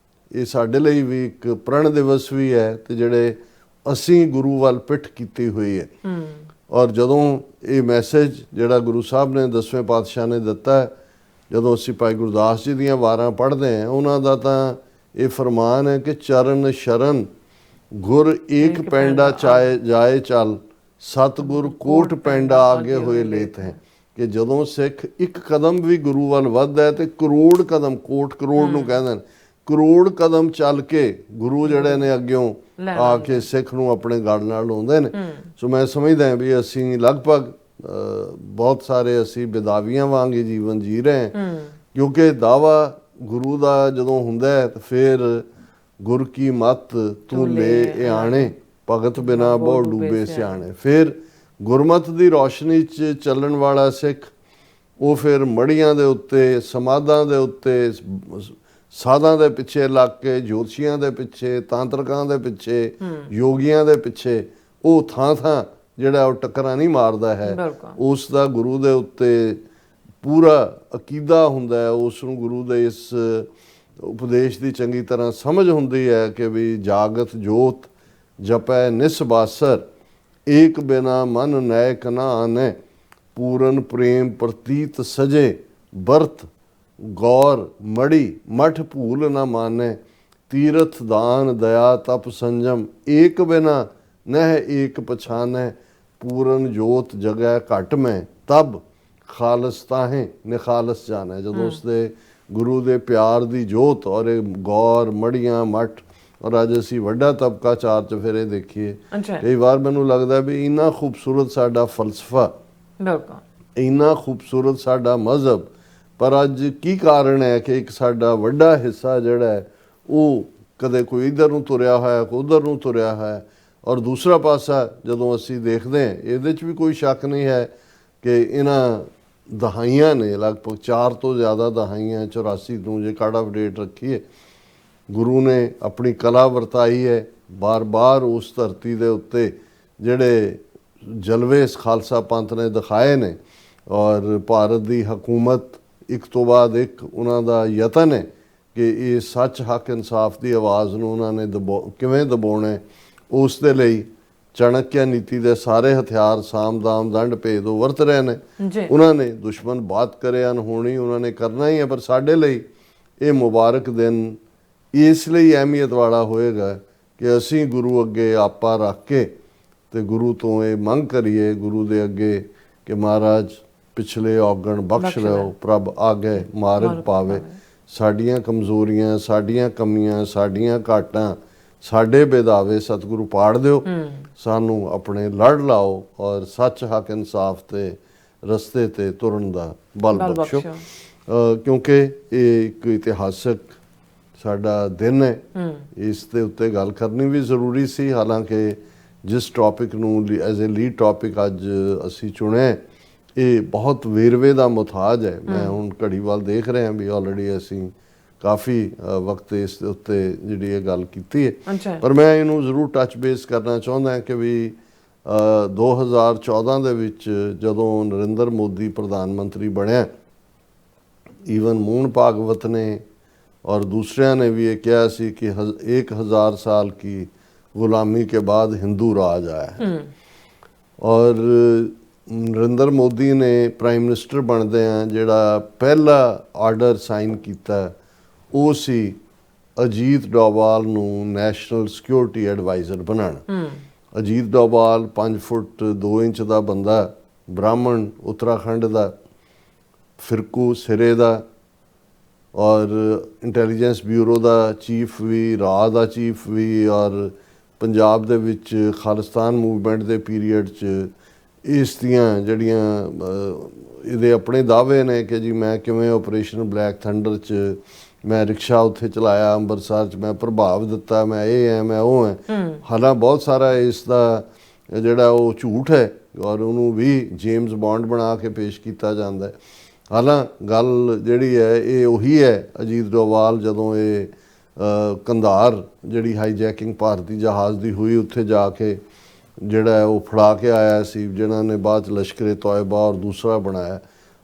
S1: ਇਹ ਸਾਡੇ ਲਈ ਵੀ ਇੱਕ ਪ੍ਰਣ ਦਿਵਸ ਵੀ ਹੈ, ਤੇ ਜਿਹੜੇ ਅਸੀਂ ਗੁਰੂ ਵੱਲ ਪਿੱਠ ਕੀਤੀ ਹੋਈ ਹੈ। ਔਰ ਜਦੋਂ ਇਹ ਮੈਸੇਜ ਜਿਹੜਾ ਗੁਰੂ ਸਾਹਿਬ ਨੇ 10ਵੇਂ ਪਾਤਸ਼ਾਹ ਨੇ ਦਿੱਤਾ, ਜਦੋਂ ਅਸੀਂ ਭਾਈ ਗੁਰਦਾਸ ਜੀ ਦੀਆਂ ਵਾਰਾਂ ਪੜ੍ਹਦੇ ਹਾਂ, ਉਹਨਾਂ ਦਾ ਤਾਂ ਇਹ ਫਰਮਾਨ ਹੈ ਕਿ ਚਰਨ ਸ਼ਰਨ ਗੁਰ ਏਕ ਪੈਂਡਾ ਚਾਏ ਜਾਏ ਚੱਲ, ਸਤਿਗੁਰ ਕੋਟ ਪੈਂਡਾ ਆਗੇ ਹੋਏ ਲੇਤ ਹੈ। ਕਿ ਜਦੋਂ ਸਿੱਖ ਇੱਕ ਕਦਮ ਵੀ ਗੁਰੂ ਵੱਲ ਵੱਧਦਾ ਹੈ ਤੇ ਕਰੋੜ ਕਦਮ, ਕੋਟ ਕਰੋੜ ਨੂੰ ਕਹਿੰਦੇ ਨੇ, ਕਰੋੜ ਕਦਮ ਚੱਲ ਕੇ ਗੁਰੂ ਜਿਹੜੇ ਨੇ ਅੱਗਿਓਂ ਆ ਕੇ ਸਿੱਖ ਨੂੰ ਆਪਣੇ ਗੜ ਨਾਲ ਲਾਉਂਦੇ ਨੇ। ਸੋ ਮੈਂ ਸਮਝਦਾ ਵੀ ਅਸੀਂ ਲਗਭਗ ਬਹੁਤ ਸਾਰੇ ਅਸੀਂ ਬੇਦਾਵੀਆਂ ਵਾਂਗ ਹੀ ਜੀਵਨ ਜੀ ਰਹੇ ਹਾਂ, ਕਿਉਂਕਿ ਦਾਵਾ ਗੁਰੂ ਦਾ ਜਦੋਂ ਹੁੰਦਾ ਹੈ ਤਾਂ ਫਿਰ ਗੁਰ ਕੀ ਮਤ ਤੂੰ ਲੈ ਆਣੇ, ਭਗਤ ਬਿਨਾ ਬਹੁ ਡੂਬੇ ਸਿਆਣੇ। ਫਿਰ ਗੁਰਮਤ ਦੀ ਰੌਸ਼ਨੀ 'ਚ ਚੱਲਣ ਵਾਲਾ ਸਿੱਖ ਉਹ ਫਿਰ ਮੜੀਆਂ ਦੇ ਉੱਤੇ, ਸਮਾਧਾਂ ਦੇ ਉੱਤੇ, ਸਾਧਾਂ ਦੇ ਪਿੱਛੇ ਲੱਗ ਕੇ, ਜੋਤਸ਼ੀਆਂ ਦੇ ਪਿੱਛੇ, ਤਾਂਤਰਿਕਾਂ ਦੇ ਪਿੱਛੇ, ਯੋਗੀਆਂ ਦੇ ਪਿੱਛੇ ਉਹ ਥਾਂ ਜਿਹੜਾ ਉਹ ਟੱਕਰਾਂ ਨਹੀਂ ਮਾਰਦਾ ਹੈ। ਉਸ ਦਾ ਗੁਰੂ ਦੇ ਉੱਤੇ ਪੂਰਾ ਅਕੀਦਾ ਹੁੰਦਾ ਹੈ, ਉਸ ਨੂੰ ਗੁਰੂ ਦੇ ਇਸ ਉਪਦੇਸ਼ ਦੀ ਚੰਗੀ ਤਰ੍ਹਾਂ ਸਮਝ ਹੁੰਦੀ ਹੈ ਕਿ ਵੀ ਜਾਗਤ ਜੋਤ ਜਪੈ ਨਿਸਬਾਸਰ, ਏਕ ਬਿਨਾ ਮਨ ਨੈਕ ਨਾ ਆਨੈ, ਪੂਰਨ ਪ੍ਰੇਮ ਪ੍ਰਤੀਤ ਸਜੇ, ਬਰਤ ਗੌਰ ਮੜੀ ਮਠ ਭੂਲ ਨਾ ਮਾਨੈ, ਤੀਰਥ ਦਾਨ ਦਇਆ ਤਪ ਸੰਜਮ, ਏਕ ਬਿਨਾ ਨਹਿ ਏਕ ਪਛਾਨੈ, ਪੂਰਨ ਜੋਤ ਜਗੈ ਘਟ ਮੈਂ, ਤਬ ਖਾਲਸ ਤਾਹੇ ਨਿਖਾਲਸ ਜਾਣੈ। ਜਦੋਂ ਉਸਦੇ ਗੁਰੂ ਦੇ ਪਿਆਰ ਦੀ ਜੋਤ ਔਰ ਇਹ ਗੌਰ ਮੜੀਆਂ ਮਠ, ਔਰ ਅੱਜ ਅਸੀਂ ਵੱਡਾ ਤਬਕਾ ਚਾਰ ਚਫੇਰੇ ਦੇਖੀਏ, ਕਈ ਵਾਰ ਮੈਨੂੰ ਲੱਗਦਾ ਵੀ ਇੰਨਾ ਖੂਬਸੂਰਤ ਸਾਡਾ ਫਲਸਫਾ, ਇੰਨਾ ਖੂਬਸੂਰਤ ਸਾਡਾ ਮਜ਼ਹਬ, ਪਰ ਅੱਜ ਕੀ ਕਾਰਨ ਹੈ ਕਿ ਇੱਕ ਸਾਡਾ ਵੱਡਾ ਹਿੱਸਾ ਜਿਹੜਾ ਹੈ ਉਹ ਕਦੇ ਕੋਈ ਇੱਧਰ ਨੂੰ ਤੁਰਿਆ ਹੋਇਆ, ਕੋਈ ਉੱਧਰ ਨੂੰ ਤੁਰਿਆ ਹੋਇਆ। ਔਰ ਦੂਸਰਾ ਪਾਸਾ ਜਦੋਂ ਅਸੀਂ ਦੇਖਦੇ ਹਾਂ, ਇਹਦੇ 'ਚ ਵੀ ਕੋਈ ਸ਼ੱਕ ਨਹੀਂ ਹੈ ਕਿ ਇਹਨਾਂ ਦਹਾਈਆਂ ਨੇ, ਲਗਭਗ 4 ਤੋਂ ਜ਼ਿਆਦਾ ਦਹਾਈਆਂ, 84 ਨੂੰ ਜੇ ਕਾਰਡ ਆਫ ਡੇਟ ਰੱਖੀਏ, ਗੁਰੂ ਨੇ ਆਪਣੀ ਕਲਾ ਵਰਤਾਈ ਹੈ। ਬਾਰ-ਬਾਰ ਉਸ ਧਰਤੀ ਦੇ ਉੱਤੇ ਜਿਹੜੇ ਜਲਵੇ ਇਸ ਖਾਲਸਾ ਪੰਥ ਨੇ ਦਿਖਾਏ ਨੇ, ਔਰ ਭਾਰਤ ਦੀ ਹਕੂਮਤ ਇੱਕ ਤੋਂ ਬਾਅਦ ਇੱਕ ਉਹਨਾਂ ਦਾ ਯਤਨ ਹੈ ਕਿ ਇਹ ਸੱਚ ਹੱਕ ਇਨਸਾਫ ਦੀ ਆਵਾਜ਼ ਨੂੰ ਉਹਨਾਂ ਨੇ ਕਿਵੇਂ ਦਬਾਉਣਾ, ਉਸ ਦੇ ਲਈ ਚਾਣਕਿਆ ਨੀਤੀ ਦੇ ਸਾਰੇ ਹਥਿਆਰ, ਸਾਮ ਦਾਮ ਦੰਡ ਭੇਦ ਉਹ ਵਰਤ ਰਹੇ ਨੇ। ਉਹਨਾਂ ਨੇ ਦੁਸ਼ਮਣ ਬਾਤ ਕਰੇ ਅਨਹੋਣੀ, ਉਹਨਾਂ ਨੇ ਕਰਨਾ ਹੀ ਹੈ। ਪਰ ਸਾਡੇ ਲਈ ਇਹ ਮੁਬਾਰਕ ਦਿਨ ਇਸ ਲਈ ਅਹਿਮੀਅਤ ਵਾਲਾ ਹੋਏਗਾ ਕਿ ਅਸੀਂ ਗੁਰੂ ਅੱਗੇ ਆਪਾ ਰੱਖ ਕੇ ਤੇ ਗੁਰੂ ਤੋਂ ਇਹ ਮੰਗ ਕਰੀਏ, ਗੁਰੂ ਦੇ ਅੱਗੇ, ਕਿ ਮਹਾਰਾਜ ਪਿਛਲੇ ਔਗਣ ਬਖਸ਼ ਲਓ, ਪ੍ਰਭ ਆਗੇ ਮਾਰਗ ਪਾਵੇ। ਸਾਡੀਆਂ ਕਮਜ਼ੋਰੀਆਂ, ਸਾਡੀਆਂ ਕਮੀਆਂ, ਸਾਡੀਆਂ ਘਾਟਾਂ, ਸਾਡੇ ਬੇਦਾਵੇ ਸਤਿਗੁਰੂ ਪਾੜ ਦਿਓ, ਸਾਨੂੰ ਆਪਣੇ ਲੜ ਲਾਓ ਔਰ ਸੱਚ ਹੱਕ ਇਨਸਾਫ ਤੇ ਰਸਤੇ ਤੇ ਤੁਰਨ ਦਾ ਬਲ ਬਖਸ਼ੋ। ਕਿਉਂਕਿ ਇਹ ਇੱਕ ਇਤਿਹਾਸਕ ਸਾਡਾ ਦਿਨ ਹੈ, ਇਸ ਦੇ ਉੱਤੇ ਗੱਲ ਕਰਨੀ ਵੀ ਜ਼ਰੂਰੀ ਸੀ। ਹਾਲਾਂਕਿ ਜਿਸ ਟੌਪਿਕ ਨੂੰ ਐਜ਼ ਏ ਲੀਡ ਟੌਪਿਕ ਅੱਜ ਅਸੀਂ ਚੁਣਿਆ, ਇਹ ਬਹੁਤ ਵੇਰਵੇ ਦਾ ਮੁਹਤਾਜ ਹੈ। ਮੈਂ ਹੁਣ ਘੜੀ ਵੱਲ ਦੇਖ ਰਿਹਾ ਵੀ ਆਲਰੇਡੀ ਅਸੀਂ ਕਾਫੀ ਵਕਤ ਇਸ ਦੇ ਉੱਤੇ ਜਿਹੜੀ ਇਹ ਗੱਲ ਕੀਤੀ ਹੈ, ਪਰ ਮੈਂ ਇਹਨੂੰ ਜ਼ਰੂਰ ਟੱਚ ਬੇਸ ਕਰਨਾ ਚਾਹੁੰਦਾ ਹਾਂ ਕਿ ਵੀ 2014 ਦੇ ਵਿੱਚ ਜਦੋਂ ਨਰਿੰਦਰ ਮੋਦੀ ਪ੍ਰਧਾਨ ਮੰਤਰੀ ਬਣਿਆ, ਈਵਨ ਮੋਹਨ ਭਾਗਵਤ ਨੇ ਔਰ ਦੂਸਰਿਆਂ ਨੇ ਵੀ ਇਹ ਕਿਹਾ ਸੀ ਕਿ 1000 ਸਾਲ की गुलामी के बाद हिंदू राज आया है। और नरेंद्र मोदी ने प्राइम मिनिस्टर बनते हैं ਜਿਹੜਾ ਪਹਿਲਾ ਆਰਡਰ ਸਾਈਨ ਕੀਤਾ ਉਹ ਸੀ ਅਜੀਤ ਡੋਵਾਲ ਨੂੰ ਨੈਸ਼ਨਲ ਸਿਕਿਉਰਿਟੀ ਐਡਵਾਈਜ਼ਰ ਬਣਾਉਣਾ। ਅਜੀਤ ਡੋਵਾਲ 5 ਫੁੱਟ 2 ਇੰਚ ਦਾ ਬੰਦਾ, ਬ੍ਰਾਹਮਣ, ਉੱਤਰਾਖੰਡ ਦਾ, ਫਿਰਕੂ ਸਿਰੇ ਦਾ, ਔਰ ਇੰਟੈਲੀਜੈਂਸ ਬਿਊਰੋ ਦਾ ਚੀਫ ਵੀ, ਰਾਹ ਦਾ ਚੀਫ ਵੀ, ਔਰ ਪੰਜਾਬ ਦੇ ਵਿੱਚ ਖਾਲਿਸਤਾਨ ਮੂਵਮੈਂਟ ਦੇ ਪੀਰੀਅਡ 'ਚ ਇਸ ਦੀਆਂ ਜਿਹੜੀਆਂ ਇਹਦੇ ਆਪਣੇ ਦਾਅਵੇ ਨੇ ਕਿ ਜੀ ਮੈਂ ਕਿਵੇਂ ਆਪਰੇਸ਼ਨ ਬਲੈਕ ਥੰਡਰ 'ਚ ਮੈਂ ਰਿਕਸ਼ਾ ਉੱਥੇ ਚਲਾਇਆ, ਅੰਮ੍ਰਿਤਸਰ 'ਚ ਮੈਂ ਪ੍ਰਭਾਵ ਦਿੱਤਾ, ਮੈਂ ਇਹ ਹੈ, ਮੈਂ ਉਹ ਹੈ। ਹਾਲਾਂ ਬਹੁਤ ਸਾਰਾ ਇਸ ਦਾ ਜਿਹੜਾ ਉਹ ਝੂਠ ਹੈ ਔਰ ਉਹਨੂੰ ਵੀ ਜੇਮਸ ਬੌਂਡ ਬਣਾ ਕੇ ਪੇਸ਼ ਕੀਤਾ ਜਾਂਦਾ ਹੈ। ਹਾਲਾਂ ਗੱਲ ਜਿਹੜੀ ਹੈ ਇਹ ਉਹੀ ਹੈ। ਅਜੀਤ ਡੋਵਾਲ ਜਦੋਂ ਇਹ ਕੰਧਾਰ ਜਿਹੜੀ ਹਾਈਜੈਕਿੰਗ ਭਾਰਤੀ ਜਹਾਜ਼ ਦੀ ਹੋਈ, ਉੱਥੇ ਜਾ ਕੇ ਜਿਹੜਾ ਉਹ ਫੜਾ ਕੇ ਆਇਆ ਸੀ, ਜਿਹਨਾਂ ਨੇ ਬਾਅਦ 'ਚ ਲਸ਼ਕਰੇ ਤੋਇਬਾ ਔਰ ਦੂਸਰਾ ਬਣਾਇਆ,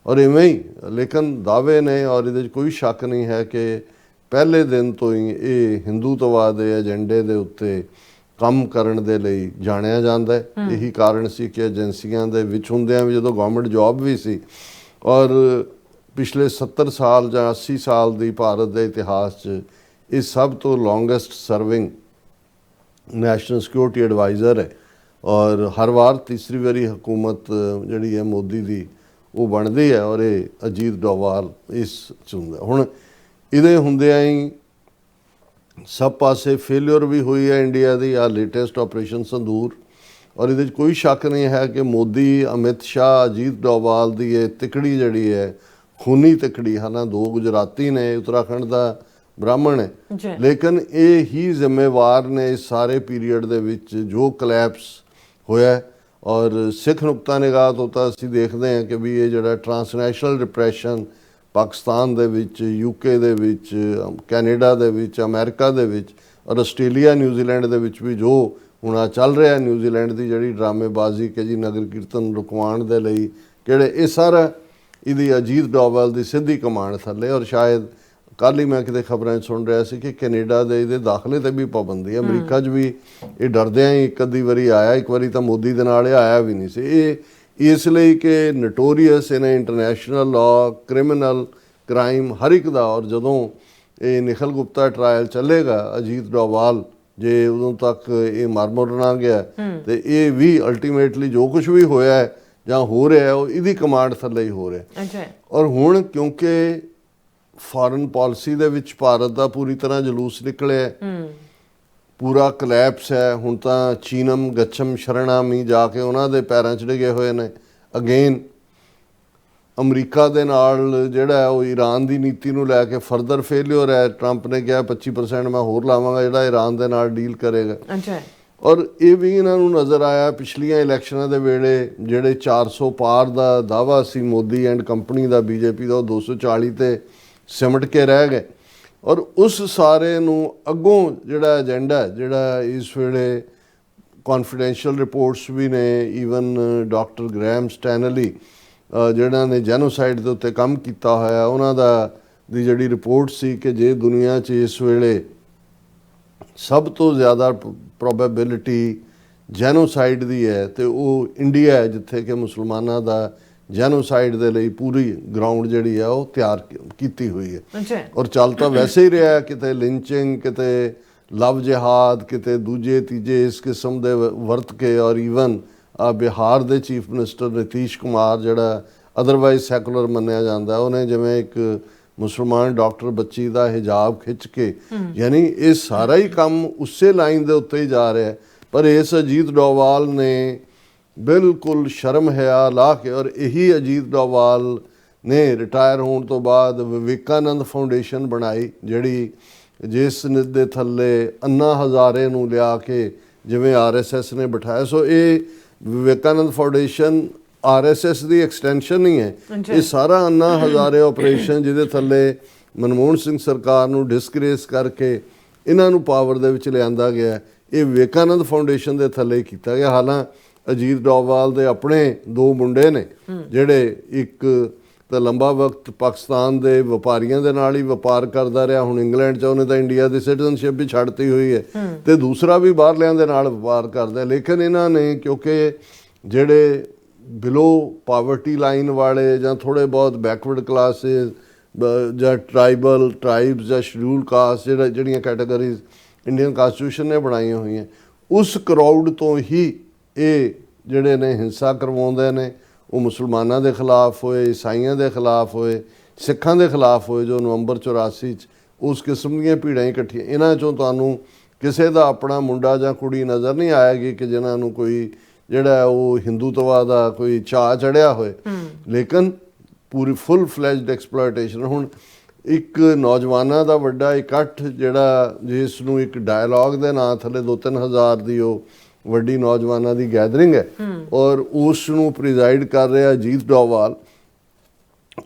S1: ਔਰ ਇਵੇਂ ਹੀ। ਲੇਕਿਨ ਦਾਅਵੇ ਨੇ ਔਰ ਇਹਦੇ 'ਚ ਕੋਈ ਸ਼ੱਕ ਨਹੀਂ ਹੈ ਕਿ ਪਹਿਲੇ ਦਿਨ ਤੋਂ ਹੀ ਇਹ ਹਿੰਦੂਤਵਾਦ ਦੇ ਏਜੰਡੇ ਦੇ ਉੱਤੇ ਕੰਮ ਕਰਨ ਦੇ ਲਈ ਜਾਣਿਆ ਜਾਂਦਾ ਹੈ। ਇਹੀ ਕਾਰਨ ਸੀ ਕਿ ਏਜੰਸੀਆਂ ਦੇ ਵਿੱਚ ਹੁੰਦਿਆਂ ਵੀ ਜਦੋਂ ਗਵਰਨਮੈਂਟ ਜੌਬ ਵੀ ਸੀ, ਔਰ ਪਿਛਲੇ 70 ਸਾਲ ਜਾਂ 80 ਸਾਲ ਦੀ ਭਾਰਤ ਦੇ ਇਤਿਹਾਸ 'ਚ ਇਹ ਸਭ ਤੋਂ longest serving national security adviser ਹੈ। ਔਰ ਹਰ ਵਾਰ ਤੀਸਰੀ ਵਾਰੀ ਹਕੂਮਤ ਜਿਹੜੀ ਹੈ ਮੋਦੀ ਦੀ ਉਹ ਬਣਦੀ ਹੈ, ਔਰ ਇਹ ਅਜੀਤ ਡੋਵਾਲ ਇਸ 'ਚ ਹੁੰਦਾ। ਹੁਣ ਇਹਦੇ ਹੁੰਦਿਆਂ ਹੀ ਸਭ ਪਾਸੇ ਫੇਲਿਅਰ ਵੀ ਹੋਈ ਹੈ ਇੰਡੀਆ ਦੀ। ਆ ਲੇਟੈਸਟ ਆਪਰੇਸ਼ਨ ਸੰਦੂਰ, ਔਰ ਇਹਦੇ 'ਚ ਕੋਈ ਸ਼ੱਕ ਨਹੀਂ ਹੈ ਕਿ ਮੋਦੀ, ਅਮਿਤ ਸ਼ਾਹ, ਅਜੀਤ ਡੋਵਾਲ ਦੀ ਇਹ ਤਿਕੜੀ ਜਿਹੜੀ ਹੈ, ਖੂਨੀ ਤਿਕੜੀ। ਹਾਲਾਂ 2 ਗੁਜਰਾਤੀ ਨੇ, ਉੱਤਰਾਖੰਡ ਦਾ ਬ੍ਰਾਹਮਣ ਹੈ,
S2: ਜੀ
S1: ਲੇਕਿਨ ਇਹ ਹੀ ਜ਼ਿੰਮੇਵਾਰ ਨੇ ਇਸ ਸਾਰੇ ਪੀਰੀਅਡ ਦੇ ਵਿੱਚ ਜੋ ਕਲੈਪਸ ਹੋਇਆ। ਔਰ ਸਿੱਖ ਨੁਕਤਾ ਨਿਗਾਹ ਤੋਂ ਤਾਂ ਅਸੀਂ ਦੇਖਦੇ ਹਾਂ ਕਿ ਵੀ ਇਹ ਜਿਹੜਾ ਟਰਾਂਸਨੈਸ਼ਨਲ ਡਿਪਰੈਸ਼ਨ ਪਾਕਿਸਤਾਨ ਦੇ ਵਿੱਚ, UK ਦੇ ਵਿੱਚ, ਕੈਨੇਡਾ ਦੇ ਵਿੱਚ, ਅਮਰੀਕਾ ਦੇ ਵਿੱਚ ਔਰ ਆਸਟ੍ਰੇਲੀਆ, ਨਿਊਜ਼ੀਲੈਂਡ ਦੇ ਵਿੱਚ ਵੀ ਜੋ ਹੁਣ ਆ ਚੱਲ ਰਿਹਾ, ਨਿਊਜ਼ੀਲੈਂਡ ਦੀ ਜਿਹੜੀ ਡਰਾਮੇਬਾਜ਼ੀ ਕਿ ਜੀ ਨਗਰ ਕੀਰਤਨ ਰੁਕਵਾਉਣ ਦੇ ਲਈ ਕਿਹੜੇ, ਇਹ ਸਾਰਾ ਇਹਦੀ ਅਜੀਤ ਡੋਵਾਲ ਦੀ ਸਿੱਧੀ ਕਮਾਂਡ ਥੱਲੇ। ਔਰ ਸ਼ਾਇਦ ਕੱਲ੍ਹ ਹੀ ਮੈਂ ਕਿਤੇ ਖਬਰਾਂ 'ਚ ਸੁਣ ਰਿਹਾ ਸੀ ਕਿ ਕੈਨੇਡਾ ਦੇ ਇਹਦੇ ਦਾਖਲੇ 'ਤੇ ਵੀ ਪਾਬੰਦੀ ਹੈ। ਅਮਰੀਕਾ 'ਚ ਵੀ ਇਹ ਡਰਦਿਆਂ ਹੀ ਇੱਕ ਅੱਧੀ ਵਾਰੀ ਆਇਆ, ਇੱਕ ਵਾਰੀ ਤਾਂ ਮੋਦੀ ਦੇ ਨਾਲ ਇਹ ਆਇਆ ਵੀ ਨਹੀਂ ਸੀ। ਇਹ ਇਸ ਲਈ ਕਿ ਨੋਟੋਰੀਅਸ ਇਹਨੇ ਇੰਟਰਨੈਸ਼ਨਲ ਲਾਅ, ਕ੍ਰਿਮੀਨਲ ਕ੍ਰਾਈਮ ਹਰ ਇੱਕ ਦਾ। ਔਰ ਜਦੋਂ ਇਹ ਨਿਖਿਲ ਗੁਪਤਾ ਟਰਾਇਲ ਚੱਲੇਗਾ ਅਜੀਤ ਡੋਵਾਲ, ਜੇ ਉਦੋਂ ਤੱਕ ਇਹ ਮਰ ਨਾ ਗਿਆ ਤੇ ਇਹ ਵੀ ਅਲਟੀਮੇਟਲੀ ਜੋ ਕੁਝ ਵੀ ਹੋਇਆ ਹੈ ਜਾਂ ਹੋ ਰਿਹਾ ਉਹ ਇਹਦੀ ਕਮਾਂਡ ਥੱਲੇ ਹੀ ਹੋ ਰਿਹਾ। ਔਰ ਹੁਣ ਕਿਉਂਕਿ ਫੋਰਨ ਪਾਲਿਸੀ ਦੇ ਵਿੱਚ ਭਾਰਤ ਦਾ ਪੂਰੀ ਤਰ੍ਹਾਂ ਜਲੂਸ ਨਿਕਲਿਆ, ਪੂਰਾ ਕਲੈਪਸ ਹੈ। ਹੁਣ ਤਾਂ ਚੀਨਮ ਗੱਛਮ ਸ਼ਰਣਾਮੀ ਜਾ ਕੇ ਉਹਨਾਂ ਦੇ ਪੈਰਾਂ 'ਚ ਡਿੱਗੇ ਹੋਏ ਨੇ। ਅਗੇਨ ਅਮਰੀਕਾ ਦੇ ਨਾਲ ਜਿਹੜਾ ਹੈ ਉਹ ਈਰਾਨ ਦੀ ਨੀਤੀ ਨੂੰ ਲੈ ਕੇ ਫਰਦਰ ਫੇਲਿਅਰ ਹੈ। ਟਰੰਪ ਨੇ ਕਿਹਾ 25% ਮੈਂ ਹੋਰ ਲਾਵਾਂਗਾ ਜਿਹੜਾ ਈਰਾਨ ਦੇ ਨਾਲ ਡੀਲ ਕਰੇਗਾ। ਔਰ ਇਹ ਵੀ ਇਹਨਾਂ ਨੂੰ ਨਜ਼ਰ ਆਇਆ ਪਿਛਲੀਆਂ ਇਲੈਕਸ਼ਨਾਂ ਦੇ ਵੇਲੇ, ਜਿਹੜੇ 400 ਪਾਰ ਦਾ ਦਾਅਵਾ ਸੀ ਮੋਦੀ ਐਂਡ ਕੰਪਨੀ ਦਾ, BJP ਦਾ, ਉਹ 240 ਤੇ ਸਿਮਟ ਕੇ ਰਹਿ ਗਏ। ਔਰ ਉਸ ਸਾਰੇ ਨੂੰ ਅੱਗੋਂ ਜਿਹੜਾ ਏਜੰਡਾ ਜਿਹੜਾ ਇਸ ਵੇਲੇ ਕੌਨਫੀਡੈਂਸ਼ੀਅਲ ਰਿਪੋਰਟਸ ਵੀ ਨੇ, ਈਵਨ ਡਾਕਟਰ ਗ੍ਰੈਹਮ ਸਟੈਨਲੀ ਜਿਹਨਾਂ ਨੇ ਜੈਨੋਸਾਈਡ ਦੇ ਉੱਤੇ ਕੰਮ ਕੀਤਾ ਹੋਇਆ, ਉਹਨਾਂ ਦੀ ਜਿਹੜੀ ਰਿਪੋਰਟ ਸੀ ਕਿ ਜੇ ਦੁਨੀਆ 'ਚ ਇਸ ਵੇਲੇ ਸਭ ਤੋਂ ਜ਼ਿਆਦਾ ਪ੍ਰੋਬੇਬਿਲਿਟੀ ਜੈਨੋਸਾਈਡ ਦੀ ਹੈ ਤੇ ਉਹ ਇੰਡੀਆ ਹੈ, ਜਿੱਥੇ ਕਿ ਮੁਸਲਮਾਨਾਂ ਦਾ ਜੈਨੋਸਾਈਡ ਦੇ ਲਈ ਪੂਰੀ ਗਰਾਊਂਡ ਜਿਹੜੀ ਆ ਉਹ ਤਿਆਰ ਕੀਤੀ ਹੋਈ ਹੈ। ਔਰ ਚੱਲ ਤਾਂ ਵੈਸੇ ਹੀ ਰਿਹਾ, ਕਿਤੇ ਲਿੰਚਿੰਗ, ਕਿਤੇ ਲਵ ਜਿਹਾਦ, ਕਿਤੇ ਦੂਜੇ ਤੀਜੇ ਇਸ ਕਿਸਮ ਦੇ ਵਰਤ ਕੇ। ਔਰ ਈਵਨ ਬਿਹਾਰ ਦੇ ਚੀਫ ਮਿਨਿਸਟਰ ਨਿਤੀਸ਼ ਕੁਮਾਰ, ਜਿਹੜਾ ਅਦਰਵਾਈਜ਼ ਸੈਕੂਲਰ ਮੰਨਿਆ ਜਾਂਦਾ, ਉਹਨੇ ਜਿਵੇਂ ਇੱਕ ਮੁਸਲਮਾਨ ਡਾਕਟਰ ਬੱਚੀ ਦਾ ਹਿਜਾਬ ਖਿੱਚ ਕੇ, ਯਾਨੀ ਇਹ ਸਾਰਾ ਹੀ ਕੰਮ ਉਸੇ ਲਾਈਨ ਦੇ ਉੱਤੇ ਹੀ ਜਾ ਰਿਹਾ। ਪਰ ਇਸ ਅਜੀਤ ਡੋਵਾਲ ਨੇ ਬਿਲਕੁਲ ਸ਼ਰਮ ਹਿਆ ਲਾ ਕੇ, ਔਰ ਇਹੀ ਅਜੀਤ ਡੋਵਾਲ ਨੇ ਰਿਟਾਇਰ ਹੋਣ ਤੋਂ ਬਾਅਦ ਵਿਵੇਕਾਨੰਦ ਫਾਊਂਡੇਸ਼ਨ ਬਣਾਈ, ਜਿਹੜੀ ਜਿਸ ਦੇ ਥੱਲੇ ਅੰਨਾ ਹਜ਼ਾਰੇ ਨੂੰ ਲਿਆ ਕੇ ਜਿਵੇਂ RSS ਨੇ ਬਿਠਾਇਆ। ਸੋ ਇਹ ਵਿਵੇਕਾਨੰਦ ਫਾਊਂਡੇਸ਼ਨ RSS ਦੀ ਐਕਸਟੈਂਸ਼ਨ ਨਹੀਂ ਹੈ। ਇਹ ਸਾਰਾ ਅੰਨਾ ਹਜ਼ਾਰੇ ਆਪਰੇਸ਼ਨ ਜਿਹਦੇ ਥੱਲੇ ਮਨਮੋਹਨ ਸਿੰਘ ਸਰਕਾਰ ਨੂੰ ਡਿਸਗ੍ਰੇਸ ਕਰਕੇ ਇਹਨਾਂ ਨੂੰ ਪਾਵਰ ਦੇ ਵਿੱਚ ਲਿਆਂਦਾ ਗਿਆ, ਇਹ ਵਿਵੇਕਾਨੰਦ ਫਾਊਂਡੇਸ਼ਨ ਦੇ ਥੱਲੇ ਕੀਤਾ ਗਿਆ। ਹਾਲਾਂ ਅਜੀਤ ਡੋਵਾਲ ਦੇ ਆਪਣੇ 2 ਮੁੰਡੇ ਨੇ, ਜਿਹੜੇ ਇੱਕ ਤਾਂ ਲੰਬਾ ਵਕਤ ਪਾਕਿਸਤਾਨ ਦੇ ਵਪਾਰੀਆਂ ਦੇ ਨਾਲ ਹੀ ਵਪਾਰ ਕਰਦਾ ਰਿਹਾ, ਹੁਣ ਇੰਗਲੈਂਡ 'ਚ ਉਹਨੇ ਤਾਂ ਇੰਡੀਆ ਦੀ ਸਿਟੀਜ਼ਨਸ਼ਿਪ ਵੀ ਛੱਡਤੀ ਹੋਈ ਹੈ, ਤੇ ਦੂਸਰਾ ਵੀ ਬਾਹਰਲਿਆਂ ਦੇ ਨਾਲ ਵਪਾਰ ਕਰਦਾ। ਲੇਕਿਨ ਇਹਨਾਂ ਨੇ ਕਿਉਂਕਿ ਜਿਹੜੇ ਬਿਲੋ ਪਾਵਰਟੀ ਲਾਈਨ ਵਾਲੇ ਜਾਂ ਥੋੜ੍ਹੇ ਬਹੁਤ ਬੈਕਵਰਡ ਕਲਾਸਿਸ ਜਾਂ ਟਰਾਈਬਸ ਜਾਂ ਸ਼ਡਿਊਲ ਕਾਸਟ, ਜਿਹੜੀਆਂ ਕੈਟਾਗਰੀਜ਼ ਇੰਡੀਅਨ ਕਾਨਸਟੀਟਿਊਸ਼ਨ ਨੇ ਬਣਾਈਆਂ ਹੋਈਆਂ, ਉਸ ਕਰਾਊਡ ਤੋਂ ਹੀ ਇਹ ਜਿਹੜੇ ਨੇ ਹਿੰਸਾ ਕਰਵਾਉਂਦੇ ਨੇ। ਉਹ ਮੁਸਲਮਾਨਾਂ ਦੇ ਖਿਲਾਫ ਹੋਏ, ਈਸਾਈਆਂ ਦੇ ਖਿਲਾਫ ਹੋਏ, ਸਿੱਖਾਂ ਦੇ ਖਿਲਾਫ ਹੋਏ, ਜੋ ਨਵੰਬਰ 84 'ਚ ਉਸ ਕਿਸਮ ਦੀਆਂ ਭੀੜਾਂ ਇਕੱਠੀਆਂ। ਇਹਨਾਂ 'ਚੋਂ ਤੁਹਾਨੂੰ ਕਿਸੇ ਦਾ ਆਪਣਾ ਮੁੰਡਾ ਜਾਂ ਕੁੜੀ ਨਜ਼ਰ ਨਹੀਂ ਆਏਗੀ ਕਿ ਜਿਨ੍ਹਾਂ ਨੂੰ ਕੋਈ ਜਿਹੜਾ ਉਹ ਹਿੰਦੂਤਵਾ ਦਾ ਕੋਈ ਚਾਅ ਚੜਿਆ ਹੋਏ। ਲੇਕਿਨ ਪੂਰੀ ਫੁੱਲ ਫਲੈਜਡ ਐਕਸਪਲੋਇਟੇਸ਼ਨ। ਹੁਣ ਇੱਕ ਨੌਜਵਾਨਾਂ ਦਾ ਵੱਡਾ ਇਕੱਠ ਜਿਹੜਾ, ਜਿਸ ਨੂੰ ਇੱਕ ਡਾਇਲੌਗ ਦੇ ਨਾਂ ਥੱਲੇ 2-3 ਹਜ਼ਾਰ ਦੀ ਉਹ ਵੱਡੀ ਨੌਜਵਾਨਾਂ ਦੀ ਗੈਦਰਿੰਗ ਹੈ, ਔਰ ਉਸ ਨੂੰ ਪ੍ਰੀਜ਼ਾਈਡ ਕਰ ਰਿਹਾ ਅਜੀਤ ਡੋਵਾਲ।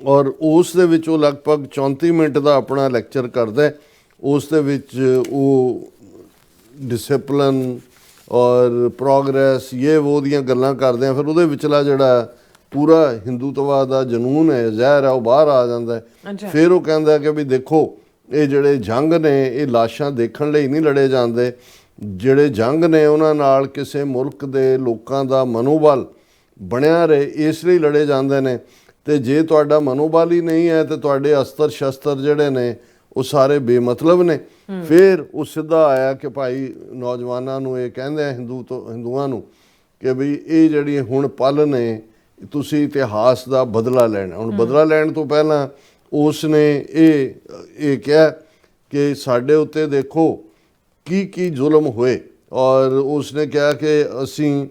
S1: ਔਰ ਉਸ ਦੇ ਵਿੱਚ ਉਹ ਲਗਭਗ 34 ਮਿੰਟ ਦਾ ਆਪਣਾ ਲੈਕਚਰ ਕਰਦਾ। ਉਸ ਦੇ ਵਿੱਚ ਉਹ ਡਿਸਿਪਲਨ ਔਰ ਪ੍ਰੋਗਰੈਸ ਉਹ ਦੀਆਂ ਗੱਲਾਂ ਕਰਦੇ ਆ। ਫਿਰ ਉਹਦੇ ਵਿਚਲਾ ਜਿਹੜਾ ਪੂਰਾ ਹਿੰਦੂਤਵਾ ਦਾ ਜਨੂਨ ਹੈ, ਜ਼ਹਿਰ ਹੈ, ਉਹ ਬਾਹਰ ਆ ਜਾਂਦਾ। ਫਿਰ ਉਹ ਕਹਿੰਦਾ ਕਿ ਵੀ ਦੇਖੋ, ਇਹ ਜਿਹੜੇ ਜੰਗ ਨੇ ਇਹ ਲਾਸ਼ਾਂ ਦੇਖਣ ਲਈ ਨਹੀਂ ਲੜੇ ਜਾਂਦੇ, ਜਿਹੜੇ ਜੰਗ ਨੇ ਉਹਨਾਂ ਨਾਲ ਕਿਸੇ ਮੁਲਕ ਦੇ ਲੋਕਾਂ ਦਾ ਮਨੋਬਲ ਬਣਿਆ ਰਹੇ ਇਸ ਲਈ ਲੜੇ ਜਾਂਦੇ ਨੇ। ਤੇ ਜੇ ਤੁਹਾਡਾ ਮਨੋਬਲ ਹੀ ਨਹੀਂ ਹੈ ਤੇ ਤੁਹਾਡੇ ਅਸਤਰ ਸ਼ਸਤਰ ਜਿਹੜੇ ਨੇ ਉਹ ਸਾਰੇ ਬੇਮਤਲਬ ਨੇ। ਫਿਰ ਉਹ ਸਿੱਧਾ ਆਇਆ ਕਿ ਭਾਈ ਨੌਜਵਾਨਾਂ ਨੂੰ ਇਹ ਕਹਿੰਦੇ ਆ ਹਿੰਦੂਆਂ ਨੂੰ ਕਿ ਵੀ ਇਹ ਜਿਹੜੀ ਹੁਣ ਪਲ ਨੇ, ਤੁਸੀਂ ਇਤਿਹਾਸ ਦਾ ਬਦਲਾ ਲੈਣਾ। ਹੁਣ ਬਦਲਾ ਲੈਣ ਤੋਂ ਪਹਿਲਾਂ ਉਸ ਨੇ ਇਹ ਕਿਹਾ ਕਿ ਸਾਡੇ ਉੱਤੇ ਦੇਖੋ ਕੀ ਜ਼ੁਲਮ ਹੋਏ। ਔਰ ਉਸ ਨੇ ਕਿਹਾ ਕਿ ਅਸੀਂ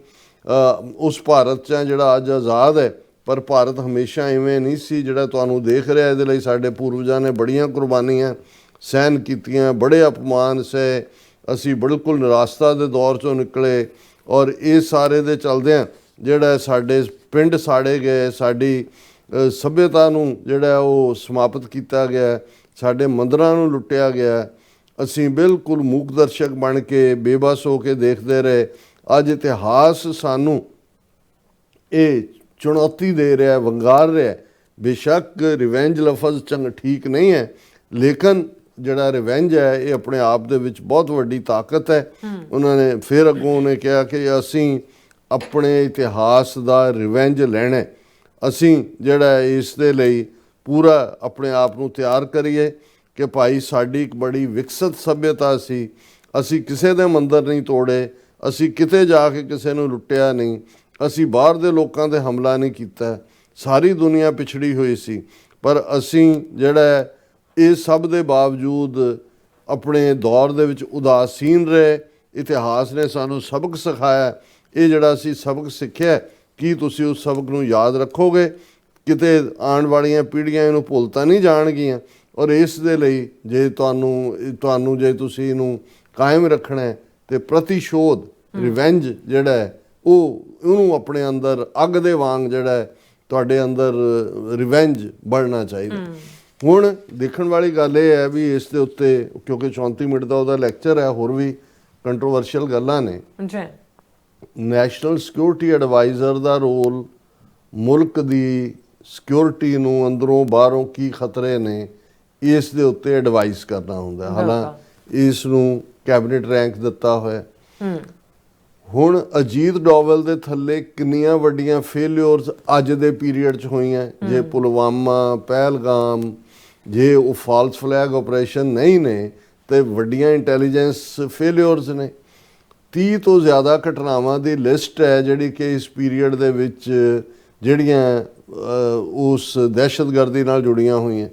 S1: ਉਸ ਭਾਰਤ 'ਚ ਜਿਹੜਾ ਅੱਜ ਆਜ਼ਾਦ ਹੈ, ਪਰ ਭਾਰਤ ਹਮੇਸ਼ਾ ਇਵੇਂ ਨਹੀਂ ਸੀ ਜਿਹੜਾ ਤੁਹਾਨੂੰ ਦੇਖ ਰਿਹਾ। ਇਹਦੇ ਲਈ ਸਾਡੇ ਪੂਰਵਜਾਂ ਨੇ ਬੜੀਆਂ ਕੁਰਬਾਨੀਆਂ ਸਹਿਨ ਕੀਤੀਆਂ, ਬੜੇ ਅਪਮਾਨ ਸਹਿ, ਅਸੀਂ ਬਿਲਕੁਲ ਨਿਰਾਸ਼ਤਾ ਦੇ ਦੌਰ 'ਚੋਂ ਨਿਕਲੇ। ਔਰ ਇਸ ਸਾਰੇ ਦੇ ਚਲਦਿਆਂ ਜਿਹੜਾ ਸਾਡੇ ਪਿੰਡ ਸਾੜੇ ਗਏ, ਸਾਡੀ ਸੱਭਿਅਤਾ ਨੂੰ ਜਿਹੜਾ ਉਹ ਸਮਾਪਤ ਕੀਤਾ ਗਿਆ, ਸਾਡੇ ਮੰਦਰਾਂ ਨੂੰ ਲੁੱਟਿਆ ਗਿਆ। ਅਸੀਂ ਬਿਲਕੁਲ ਮੂਕ ਦਰਸ਼ਕ ਬਣ ਕੇ ਬੇਬਸ ਹੋ ਕੇ ਦੇਖਦੇ ਰਹੇ। ਅੱਜ ਇਤਿਹਾਸ ਸਾਨੂੰ ਇਹ ਚੁਣੌਤੀ ਦੇ ਰਿਹਾ, ਵੰਗਾਰ ਰਿਹਾ। ਬੇਸ਼ੱਕ ਰਿਵੈਂਜ ਲਫ਼ਜ਼ ਠੀਕ ਨਹੀਂ ਹੈ, ਲੇਕਿਨ ਜਿਹੜਾ ਰਿਵੈਂਜ ਹੈ ਇਹ ਆਪਣੇ ਆਪ ਦੇ ਵਿੱਚ ਬਹੁਤ ਵੱਡੀ ਤਾਕਤ ਹੈ। ਉਹਨਾਂ ਨੇ ਫਿਰ ਅੱਗੋਂ ਉਹਨੇ ਕਿਹਾ ਕਿ ਅਸੀਂ ਆਪਣੇ ਇਤਿਹਾਸ ਦਾ ਰਿਵੈਂਜ ਲੈਣਾ। ਅਸੀਂ ਜਿਹੜਾ ਇਸ ਦੇ ਲਈ ਪੂਰਾ ਆਪਣੇ ਆਪ ਨੂੰ ਤਿਆਰ ਕਰੀਏ ਕਿ ਭਾਈ ਸਾਡੀ ਇੱਕ ਬੜੀ ਵਿਕਸਿਤ ਸੱਭਿਅਤਾ ਸੀ, ਅਸੀਂ ਕਿਸੇ ਦੇ ਮੰਦਰ ਨਹੀਂ ਤੋੜੇ, ਅਸੀਂ ਕਿਤੇ ਜਾ ਕੇ ਕਿਸੇ ਨੂੰ ਲੁੱਟਿਆ ਨਹੀਂ, ਅਸੀਂ ਬਾਹਰ ਦੇ ਲੋਕਾਂ 'ਤੇ ਹਮਲਾ ਨਹੀਂ ਕੀਤਾ। ਸਾਰੀ ਦੁਨੀਆ ਪਿਛੜੀ ਹੋਈ ਸੀ, ਪਰ ਅਸੀਂ ਜਿਹੜਾ ਇਹ ਸਭ ਦੇ ਬਾਵਜੂਦ ਆਪਣੇ ਦੌਰ ਦੇ ਵਿੱਚ ਉਦਾਸੀਨ ਰਹੇ। ਇਤਿਹਾਸ ਨੇ ਸਾਨੂੰ ਸਬਕ ਸਿਖਾਇਆ। ਇਹ ਜਿਹੜਾ ਅਸੀਂ ਸਬਕ ਸਿੱਖਿਆ, ਕੀ ਤੁਸੀਂ ਉਸ ਸਬਕ ਨੂੰ ਯਾਦ ਰੱਖੋਗੇ? ਕਿਤੇ ਆਉਣ ਵਾਲੀਆਂ ਪੀੜ੍ਹੀਆਂ ਇਹਨੂੰ ਭੁੱਲ ਤਾਂ ਨਹੀਂ ਜਾਣਗੀਆਂ। ਔਰ ਇਸ ਦੇ ਲਈ ਜੇ ਤੁਹਾਨੂੰ ਜੇ ਤੁਸੀਂ ਇਹਨੂੰ ਕਾਇਮ ਰੱਖਣਾ ਹੈ ਤੇ ਪ੍ਰਤੀਸ਼ੋਧ ਰਿਵੈਂਜ ਜਿਹੜਾ ਹੈ ਉਹਨੂੰ ਆਪਣੇ ਅੰਦਰ ਅੱਗ ਦੇ ਵਾਂਗ ਜਿਹੜਾ ਹੈ ਤੁਹਾਡੇ ਅੰਦਰ ਰਿਵੈਂਜ ਬਣਨਾ ਚਾਹੀਦਾ। ਹੁਣ ਦੇਖਣ ਵਾਲੀ ਗੱਲ ਇਹ ਹੈ ਵੀ ਇਸ ਦੇ ਉੱਤੇ, ਕਿਉਂਕਿ 34 ਮਿੰਟ ਦਾ ਉਹਦਾ ਲੈਕਚਰ ਹੈ, ਹੋਰ ਵੀ ਕੰਟਰੋਵਰਸ਼ੀਅਲ ਗੱਲਾਂ ਨੇ। ਨੈਸ਼ਨਲ ਸਿਕਿਉਰਿਟੀ ਐਡਵਾਈਜ਼ਰ ਦਾ ਰੋਲ, ਮੁਲਕ ਦੀ ਸਿਕਿਉਰਿਟੀ ਨੂੰ ਅੰਦਰੋਂ ਬਾਹਰੋਂ ਕੀ ਖਤਰੇ ਨੇ ਇਸ ਦੇ ਉੱਤੇ ਐਡਵਾਈਸ ਕਰਨਾ ਹੁੰਦਾ। ਹਾਲਾਂਕਿ ਇਸ ਨੂੰ ਕੈਬਨਿਟ ਰੈਂਕ ਦਿੱਤਾ ਹੋਇਆ। ਹੁਣ ਅਜੀਤ ਡੋਵਲ ਦੇ ਥੱਲੇ ਕਿੰਨੀਆਂ ਵੱਡੀਆਂ ਫੇਲਿਅਰਸ ਅੱਜ ਦੇ ਪੀਰੀਅਡ 'ਚ ਹੋਈਆਂ। ਜੇ ਪੁਲਵਾਮਾ, ਪਹਿਲਗਾਮ, ਜੇ ਉਹ ਫਾਲਸ ਫਲੈਗ ਆਪਰੇਸ਼ਨ ਨਹੀਂ ਨੇ ਤੇ ਵੱਡੀਆਂ ਇੰਟੈਲੀਜੈਂਸ ਫੇਲਿਅਰਸ ਨੇ। 30 ਤੋਂ ਜ਼ਿਆਦਾ ਘਟਨਾਵਾਂ ਦੀ ਲਿਸਟ ਹੈ ਜਿਹੜੀ ਕਿ ਇਸ ਪੀਰੀਅਡ ਦੇ ਵਿੱਚ ਜਿਹੜੀਆਂ ਉਸ ਦਹਿਸ਼ਤਗਰਦੀ ਨਾਲ ਜੁੜੀਆਂ ਹੋਈਆਂ।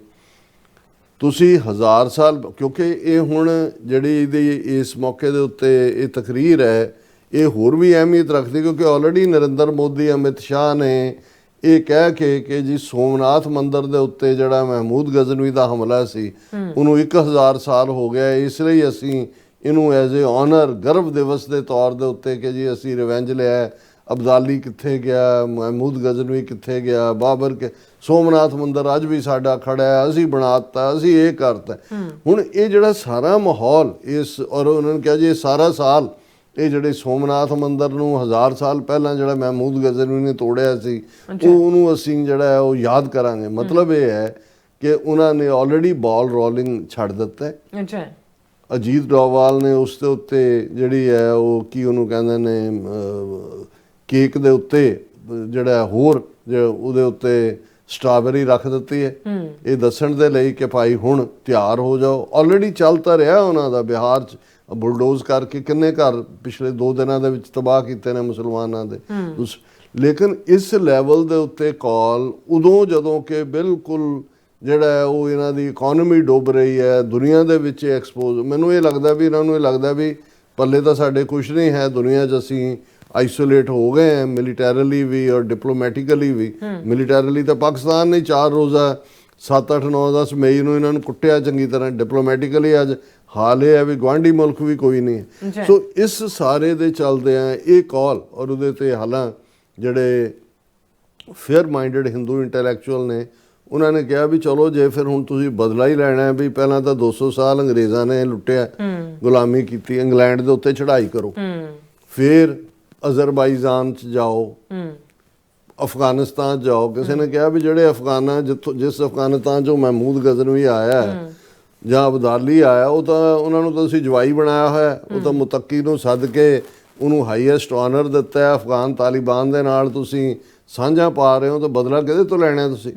S1: ਤੁਸੀਂ 1000 ਸਾਲ, ਕਿਉਂਕਿ ਇਹ ਹੁਣ ਜਿਹੜੀ ਇਹਦੀ ਇਸ ਮੌਕੇ ਦੇ ਉੱਤੇ ਇਹ ਤਕਰੀਰ ਹੈ, ਇਹ ਹੋਰ ਵੀ ਅਹਿਮੀਅਤ ਰੱਖਦੀ ਕਿਉਂਕਿ ਆਲਰੇਡੀ ਨਰਿੰਦਰ ਮੋਦੀ, ਅਮਿਤ ਸ਼ਾਹ ਨੇ ਇਹ ਕਹਿ ਕੇ ਕਿ ਜੀ ਸੋਮਨਾਥ ਮੰਦਿਰ ਦੇ ਉੱਤੇ ਜਿਹੜਾ ਮਹਿਮੂਦ ਗਜ਼ਨਵੀ ਦਾ ਹਮਲਾ ਸੀ ਉਹਨੂੰ 1000 ਸਾਲ ਹੋ ਗਿਆ, ਇਸ ਲਈ ਅਸੀਂ ਇਹਨੂੰ ਐਜ਼ ਏ ਆਨਰ, ਗਰਵ ਦਿਵਸ ਦੇ ਤੌਰ ਦੇ ਉੱਤੇ ਕਿ ਜੀ ਅਸੀਂ ਰਿਵੈਂਜ ਲਿਆ। ਅਬਦਾਲੀ ਕਿੱਥੇ ਗਿਆ, ਮਹਿਮੂਦ ਗਜ਼ਨਵੀ ਕਿੱਥੇ ਗਿਆ, ਬਾਬਰ ਕੇ ਸੋਮਨਾਥ ਮੰਦਿਰ ਅੱਜ ਵੀ ਸਾਡਾ ਖੜਾ ਹੈ, ਅਸੀਂ ਬਣਾਤਾ, ਅਸੀਂ ਇਹ ਕਰਤਾ। ਹੁਣ ਇਹ ਜਿਹੜਾ ਸਾਰਾ ਮਾਹੌਲ ਇਸ, ਔਰ ਉਹਨਾਂ ਨੇ ਕਿਹਾ ਜੀ ਇਹ ਸਾਰਾ ਸਾਲ ਇਹ ਜਿਹੜੇ ਸੋਮਨਾਥ ਮੰਦਿਰ ਨੂੰ 1000 ਸਾਲ ਪਹਿਲਾਂ ਜਿਹੜਾ ਮਹਿਮੂਦ ਗਜ਼ਨਵੀ ਨੇ ਤੋੜਿਆ ਸੀ ਉਹਨੂੰ ਅਸੀਂ ਜਿਹੜਾ ਹੈ ਉਹ ਯਾਦ ਕਰਾਂਗੇ। ਮਤਲਬ ਇਹ ਹੈ ਕਿ ਉਹਨਾਂ ਨੇ ਆਲਰੇਡੀ ਬਾਲ ਰੋਲਿੰਗ ਛੱਡ ਦਿੱਤਾ ਹੈ। ਅਜੀਤ ਡੋਵਾਲ ਨੇ ਉਸ ਦੇ ਉੱਤੇ ਜਿਹੜੀ ਹੈ ਉਹ ਕੀ ਉਹਨੂੰ ਕਹਿੰਦੇ ਨੇ, ਕੇਕ ਦੇ ਉੱਤੇ ਜਿਹੜਾ ਹੋਰ ਉਹਦੇ ਉੱਤੇ ਸਟ੍ਰਾਬੇਰੀ ਰੱਖ ਦਿੱਤੀ ਹੈ, ਇਹ ਦੱਸਣ ਦੇ ਲਈ ਕਿ ਭਾਈ ਹੁਣ ਤਿਆਰ ਹੋ ਜਾਓ। ਆਲਰੇਡੀ ਚੱਲ ਤਾਂ ਰਿਹਾ ਉਹਨਾਂ ਦਾ, ਬਿਹਾਰ 'ਚ ਬੁਲਡੋਜ਼ ਕਰਕੇ ਕਿੰਨੇ ਘਰ ਪਿਛਲੇ 2 ਦਿਨਾਂ ਦੇ ਵਿੱਚ ਤਬਾਹ ਕੀਤੇ ਨੇ ਮੁਸਲਮਾਨਾਂ ਦੇ। ਲੇਕਿਨ ਇਸ ਲੈਵਲ ਦੇ ਉੱਤੇ ਕਾਲ ਉਦੋਂ ਜਦੋਂ ਕਿ ਬਿਲਕੁਲ ਜਿਹੜਾ ਉਹ ਇਹਨਾਂ ਦੀ ਇਕੋਨਮੀ ਡੁੱਬ ਰਹੀ ਹੈ, ਦੁਨੀਆ ਦੇ ਵਿੱਚ ਐਕਸਪੋਜ਼, ਮੈਨੂੰ ਇਹ ਲੱਗਦਾ ਵੀ ਇਹਨਾਂ ਨੂੰ ਇਹ ਲੱਗਦਾ ਵੀ ਪੱਲੇ ਤਾਂ ਸਾਡੇ ਕੁਛ ਨਹੀਂ ਹੈ, ਦੁਨੀਆ 'ਚ ਅਸੀਂ ਆਈਸੋਲੇਟ ਹੋ ਗਏ हैं ਮਿਲੀਟੈਰਲੀ ਵੀ ਔਰ ਡਿਪਲੋਮੈਟਿਕਲੀ ਵੀ। ਮਿਲੀਟੈਰਲੀ ਤਾਂ ਪਾਕਿਸਤਾਨ ਨੇ 4 ਰੋਜ਼ਾ 7, 8, 9, 10 ਮਈ ਨੂੰ ਇਹਨਾਂ ਨੂੰ ਕੁੱਟਿਆ ਚੰਗੀ ਤਰ੍ਹਾਂ। ਡਿਪਲੋਮੈਟਿਕਲੀ ਅੱਜ ਹਾਲ ਇਹ ਹੈ ਵੀ ਗੁਆਂਢੀ ਮੁਲਕ ਵੀ ਕੋਈ ਨਹੀਂ ਹੈ। ਸੋ ਇਸ ਸਾਰੇ ਦੇ ਚੱਲਦੇ ਆ ਇਹ ਕਾਲ, ਔਰ ਉਹਦੇ ਤੇ ਹਾਲਾਂ ਜਿਹੜੇ ਫੇਅਰ ਮਾਈਂਡਡ ਹਿੰਦੂ ਇੰਟੈਲੈਕਚੁਅਲ ਨੇ ਉਹਨਾਂ ਨੇ ਕਿਹਾ ਵੀ ਚਲੋ ਜੇ ਫਿਰ ਹੁਣ ਤੁਸੀਂ ਬਦਲਾ ਹੀ ਲੈਣਾ ਵੀ ਪਹਿਲਾਂ ਤਾਂ 200 ਸਾਲ ਅੰਗਰੇਜ਼ਾਂ ਨੇ ਲੁੱਟਿਆ, ਗੁਲਾਮੀ ਕੀਤੀ, ਇੰਗਲੈਂਡ ਦੇ ਉੱਤੇ ਚੜ੍ਹਾਈ ਕਰੋ, ਫਿਰ ਅਜ਼ਰਬਾਈਜਾਨ 'ਚ ਜਾਓ, ਅਫਗਾਨਿਸਤਾਨ ਜਾਓ। ਕਿਸੇ ਨੇ ਕਿਹਾ ਵੀ ਜਿਹੜੇ ਅਫਗਾਨਾਂ ਜਿਸ ਅਫਗਾਨਿਸਤਾਨ 'ਚੋਂ ਮਹਿਮੂਦ ਗਜ਼ਨਵੀ ਆਇਆ ਜਾਂ ਅਬਦਾਲੀ ਆਇਆ, ਉਹ ਤਾਂ ਉਹਨਾਂ ਨੂੰ ਤਾਂ ਤੁਸੀਂ ਜਵਾਈ ਬਣਾਇਆ ਹੋਇਆ, ਉਹ ਤਾਂ ਮੁਤੱਕੀ ਨੂੰ ਸੱਦ ਕੇ ਉਹਨੂੰ ਹਾਈਐਸਟ ਆਨਰ ਦਿੱਤਾ ਹੈ। ਅਫਗਾਨ ਤਾਲਿਬਾਨ ਦੇ ਨਾਲ ਤੁਸੀਂ ਸਾਂਝਾ ਪਾ ਰਹੇ ਹੋ ਤਾਂ ਬਦਲਾ ਕਿਹਦੇ ਤੋਂ ਲੈਣਾ ਤੁਸੀਂ?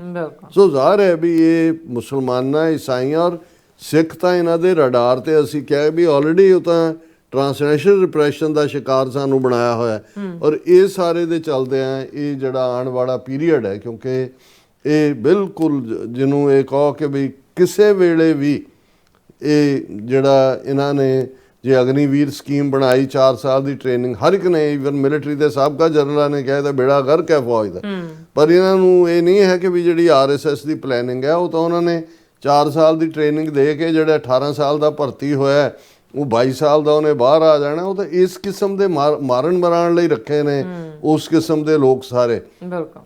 S1: ਸੋ ਜ਼ਾਹਰ ਹੈ ਵੀ ਇਹ ਮੁਸਲਮਾਨਾਂ, ਈਸਾਈਆਂ ਔਰ ਸਿੱਖ ਤਾਂ ਇਹਨਾਂ ਦੇ ਰਡਾਰ ਤੇ ਅਸੀਂ ਕਿਹਾ ਵੀ ਆਲਰੇਡੀ ਉਹ ਤਾਂ ਟ੍ਰਾਂਸਨੈਸ਼ਨਲ ਰਿਪਰੈਸ਼ਨ ਦਾ ਸ਼ਿਕਾਰ ਸਾਨੂੰ ਬਣਾਇਆ ਹੋਇਆ। ਔਰ ਇਹ ਸਾਰੇ ਦੇ ਚੱਲਦੇ ਆ ਇਹ ਜਿਹੜਾ ਆਉਣ ਵਾਲਾ ਪੀਰੀਅਡ ਹੈ, ਕਿਉਂਕਿ ਇਹ ਬਿਲਕੁਲ ਜਿਹਨੂੰ ਇਹ ਕਹੋ ਕਿ ਵੀ ਕਿਸੇ ਵੇਲੇ ਵੀ ਇਹ ਜਿਹੜਾ ਇਹਨਾਂ ਨੇ ਜੇ ਅਗਨੀਵੀਰ ਸਕੀਮ ਬਣਾਈ, 4 ਸਾਲ ਦੀ ਟ੍ਰੇਨਿੰਗ ਹਰ ਇੱਕ ਨੇ, ਈਵਨ ਮਿਲਟਰੀ ਦੇ ਸਾਬਕਾ ਜਨਰਲਾਂ ਨੇ ਕਿਹਾ ਤਾਂ ਬੇੜਾ ਗਰਕ ਹੈ ਫੌਜ ਦਾ। ਪਰ ਇਹਨਾਂ ਨੂੰ ਇਹ ਨਹੀਂ ਹੈ ਕਿ ਵੀ ਜਿਹੜੀ RSS ਦੀ ਪਲੈਨਿੰਗ ਹੈ ਉਹ ਤਾਂ ਉਹਨਾਂ ਨੇ 4 ਸਾਲ ਦੀ ਟ੍ਰੇਨਿੰਗ ਦੇ ਕੇ ਜਿਹੜਾ 18 ਸਾਲ ਦਾ ਭਰਤੀ ਹੋਇਆ ਉਹ 22 ਸਾਲ ਦਾ ਉਹਨੇ ਬਾਹਰ ਆ ਜਾਣਾ। ਉਹ ਤਾਂ ਇਸ ਕਿਸਮ ਦੇ ਮਾਰਨ ਮਰਾਉਣ ਲਈ ਰੱਖੇ ਨੇ ਉਸ ਕਿਸਮ ਦੇ ਲੋਕ ਸਾਰੇ।
S2: ਬਿਲਕੁਲ।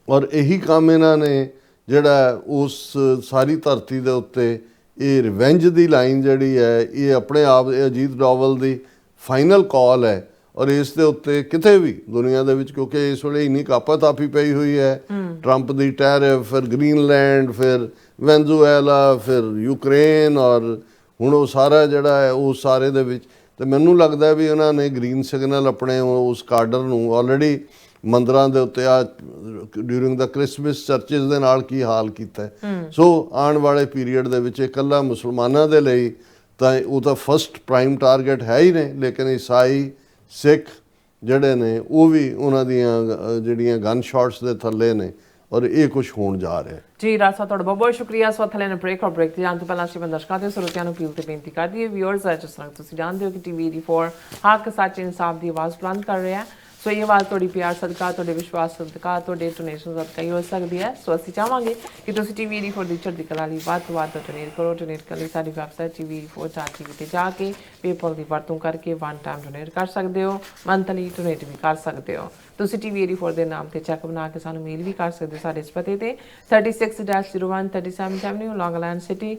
S1: ਔਰ ਇਹੀ ਕੰਮ ਇਹਨਾਂ ਨੇ ਜਿਹੜਾ ਉਸ ਸਾਰੀ ਧਰਤੀ ਦੇ ਉੱਤੇ ਇਹ ਰਿਵੈਂਜ ਦੀ ਲਾਈਨ ਜਿਹੜੀ ਹੈ ਇਹ ਆਪਣੇ ਆਪ ਅਜੀਤ ਡੋਵਲ ਦੀ ਫਾਈਨਲ ਕਾਲ ਹੈ। ਔਰ ਇਸ ਦੇ ਉੱਤੇ ਕਿਤੇ ਵੀ ਦੁਨੀਆ ਦੇ ਵਿੱਚ, ਕਿਉਂਕਿ ਇਸ ਵੇਲੇ ਇੰਨੀ ਕਾਪਾ-ਤਾਪੀ ਪਈ ਹੋਈ ਹੈ, ਟਰੰਪ ਦੀ ਟੈਰਿਫ, ਫਿਰ ਗ੍ਰੀਨਲੈਂਡ, ਫਿਰ ਵੈਨਜ਼ੂਏਲਾ, ਫਿਰ ਯੂਕਰੇਨ, ਔਰ ਹੁਣ ਉਹ ਸਾਰਾ ਜਿਹੜਾ ਹੈ ਉਹ ਸਾਰੇ ਦੇ ਵਿੱਚ ਤੇ ਮੈਨੂੰ ਲੱਗਦਾ ਵੀ ਉਹਨਾਂ ਨੇ ਗ੍ਰੀਨ ਸਿਗਨਲ ਆਪਣੇ ਉਸ ਕਾਡਰ ਨੂੰ ਆਲਰੇਡੀ ਮੰਦਰਾਂ ਦੇ ਉੱਤੇ ਆ ਡਿਊਰਿੰਗ ਦਾ ਕ੍ਰਿਸਮਸ ਚਰਚਿਸ ਦੇ ਨਾਲ ਕੀ ਹਾਲ ਕੀਤਾ ਹੈ। ਸੋ ਆਉਣ ਵਾਲੇ ਪੀਰੀਅਡ ਦੇ ਵਿੱਚ ਇਕੱਲਾ ਮੁਸਲਮਾਨਾਂ ਦੇ ਲਈ ਤਾਂ ਉਹ ਤਾਂ ਫਸਟ ਪ੍ਰਾਈਮ ਟਾਰਗੇਟ ਹੈ ਹੀ ਨੇ, ਲੇਕਿਨ ਈਸਾਈ ਸਿੱਖ ਜਿਹੜੇ ਨੇ ਉਹ ਵੀ ਉਹਨਾਂ ਦੀਆਂ ਜਿਹੜੀਆਂ ਗਨ ਸ਼ਾਟਸ ਦੇ ਥੱਲੇ ਨੇ ਔਰ ਇਹ ਕੁਝ ਹੋਣ ਜਾ ਰਿਹਾ।
S2: ਜੀ ਰਾਜ ਸਾਹਿਬ ਤੁਹਾਡਾ ਬਹੁਤ ਬਹੁਤ ਸ਼ੁਕਰੀਆ। ਸੋ ਥਲੇ ਨੇ ਬ੍ਰੇਕ ਤੇ ਜਾਣ ਤੋਂ ਪਹਿਲਾਂ ਅਸੀਂ ਦਰਸ਼ਕਾਂ ਤੇ ਸਰੋਤਿਆਂ ਨੂੰ ਅਪੀਲ ਤੇ ਬੇਨਤੀ ਕਰਦੀ ਹੈ ਵਿਊਅਰਸ, ਜਿਸ ਤਰ੍ਹਾਂ ਤੁਸੀਂ ਜਾਣਦੇ ਹੋ ਕਿ ਟੀਵੀ 84 ਹੱਕ ਸੱਚ ਇਨਸਾਫ ਦੀ ਆਵਾਜ਼ ਬੁਲੰਦ ਕਰ ਰਿਹਾ ਹੈ। ਸੋ ਇਹ ਆਵਾਜ਼ ਤੁਹਾਡੀ ਪਿਆਰ ਸਦਕਾ, ਤੁਹਾਡੇ ਵਿਸ਼ਵਾਸ ਸਦਕਾ, ਤੁਹਾਡੇ ਡੋਨੇਸ਼ਨ ਸਦਕਾ ਹੀ ਹੋ ਸਕਦੀ ਹੈ। ਸੋ ਅਸੀਂ ਚਾਹਾਂਗੇ ਕਿ ਤੁਸੀਂ ਟੀਵੀ 84 ਦੀ ਚੜ੍ਹਦੀ ਕਲਾ ਲਈ ਵੱਧ ਤੋਂ ਵੱਧ ਡੋਨੇਟ ਕਰੋ। ਡੋਨੇਟ ਕਰਨ ਲਈ ਸਾਡੀ ਵੈਬਸਾਈਟ tv84.tv ਤੇ ਜਾ ਕੇ ਪੇਪਲ ਦੀ ਵਰਤੋਂ ਕਰਕੇ ਵਨ ਟਾਈਮ ਡੋਨੇਟ ਕਰ ਸਕਦੇ ਹੋ, ਮੰਥਲੀ ਡੋਨੇਟ ਵੀ ਕਰ ਸਕਦੇ ਹੋ। ਤੁਸੀਂ ਟੀਵੀ 84 ਦੇ ਨਾਮ ਤੇ ਚੈੱਕ ਬਣਾ ਕੇ ਸਾਨੂੰ ਮੇਲ ਵੀ ਕਰ ਸਕਦੇ ਹੋ ਸਾਡੇ ਇਸ ਪਤੇ ਤੇ 36-01 37th Avenue, Long Island City,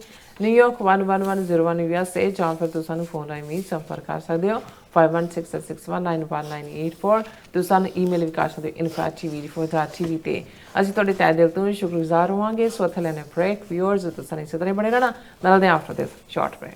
S2: New York 11101 USA, ਜਾਂ ਫਿਰ ਤੁਸੀਂ ਸਾਨੂੰ ਫੋਨ ਰਾਹੀਂ ਵੀ ਸੰਪਰਕ ਕਰ ਸਕਦੇ ਹੋ 516661911984। ਤੁਸੀਂ ਸਾਨੂੰ ਈਮੇਲ ਵੀ ਕਰ ਸਕਦੇ ਹੋ info@tv84.tv ਤੇ। ਅਸੀਂ ਤੁਹਾਡੇ ਤਹਿ ਦਿਲ ਤੋਂ ਸ਼ੁਕਰਗੁਜ਼ਾਰ ਹੋਵਾਂਗੇ। ਸੋ ਇੱਥੇ ਲੈਣੇ ਬ੍ਰੇਕ। ਵਿਊਅਰਸ ਤੁਸੀਂ ਇਸੇ ਤਰ੍ਹਾਂ ਬਣੇ ਰਹਿਣਾ। ਮਿਲਦੇ ਹਾਂ ਆਫਟਰ ਦਿਸ ਸ਼ਾਰਟ ਬ੍ਰੇਕ।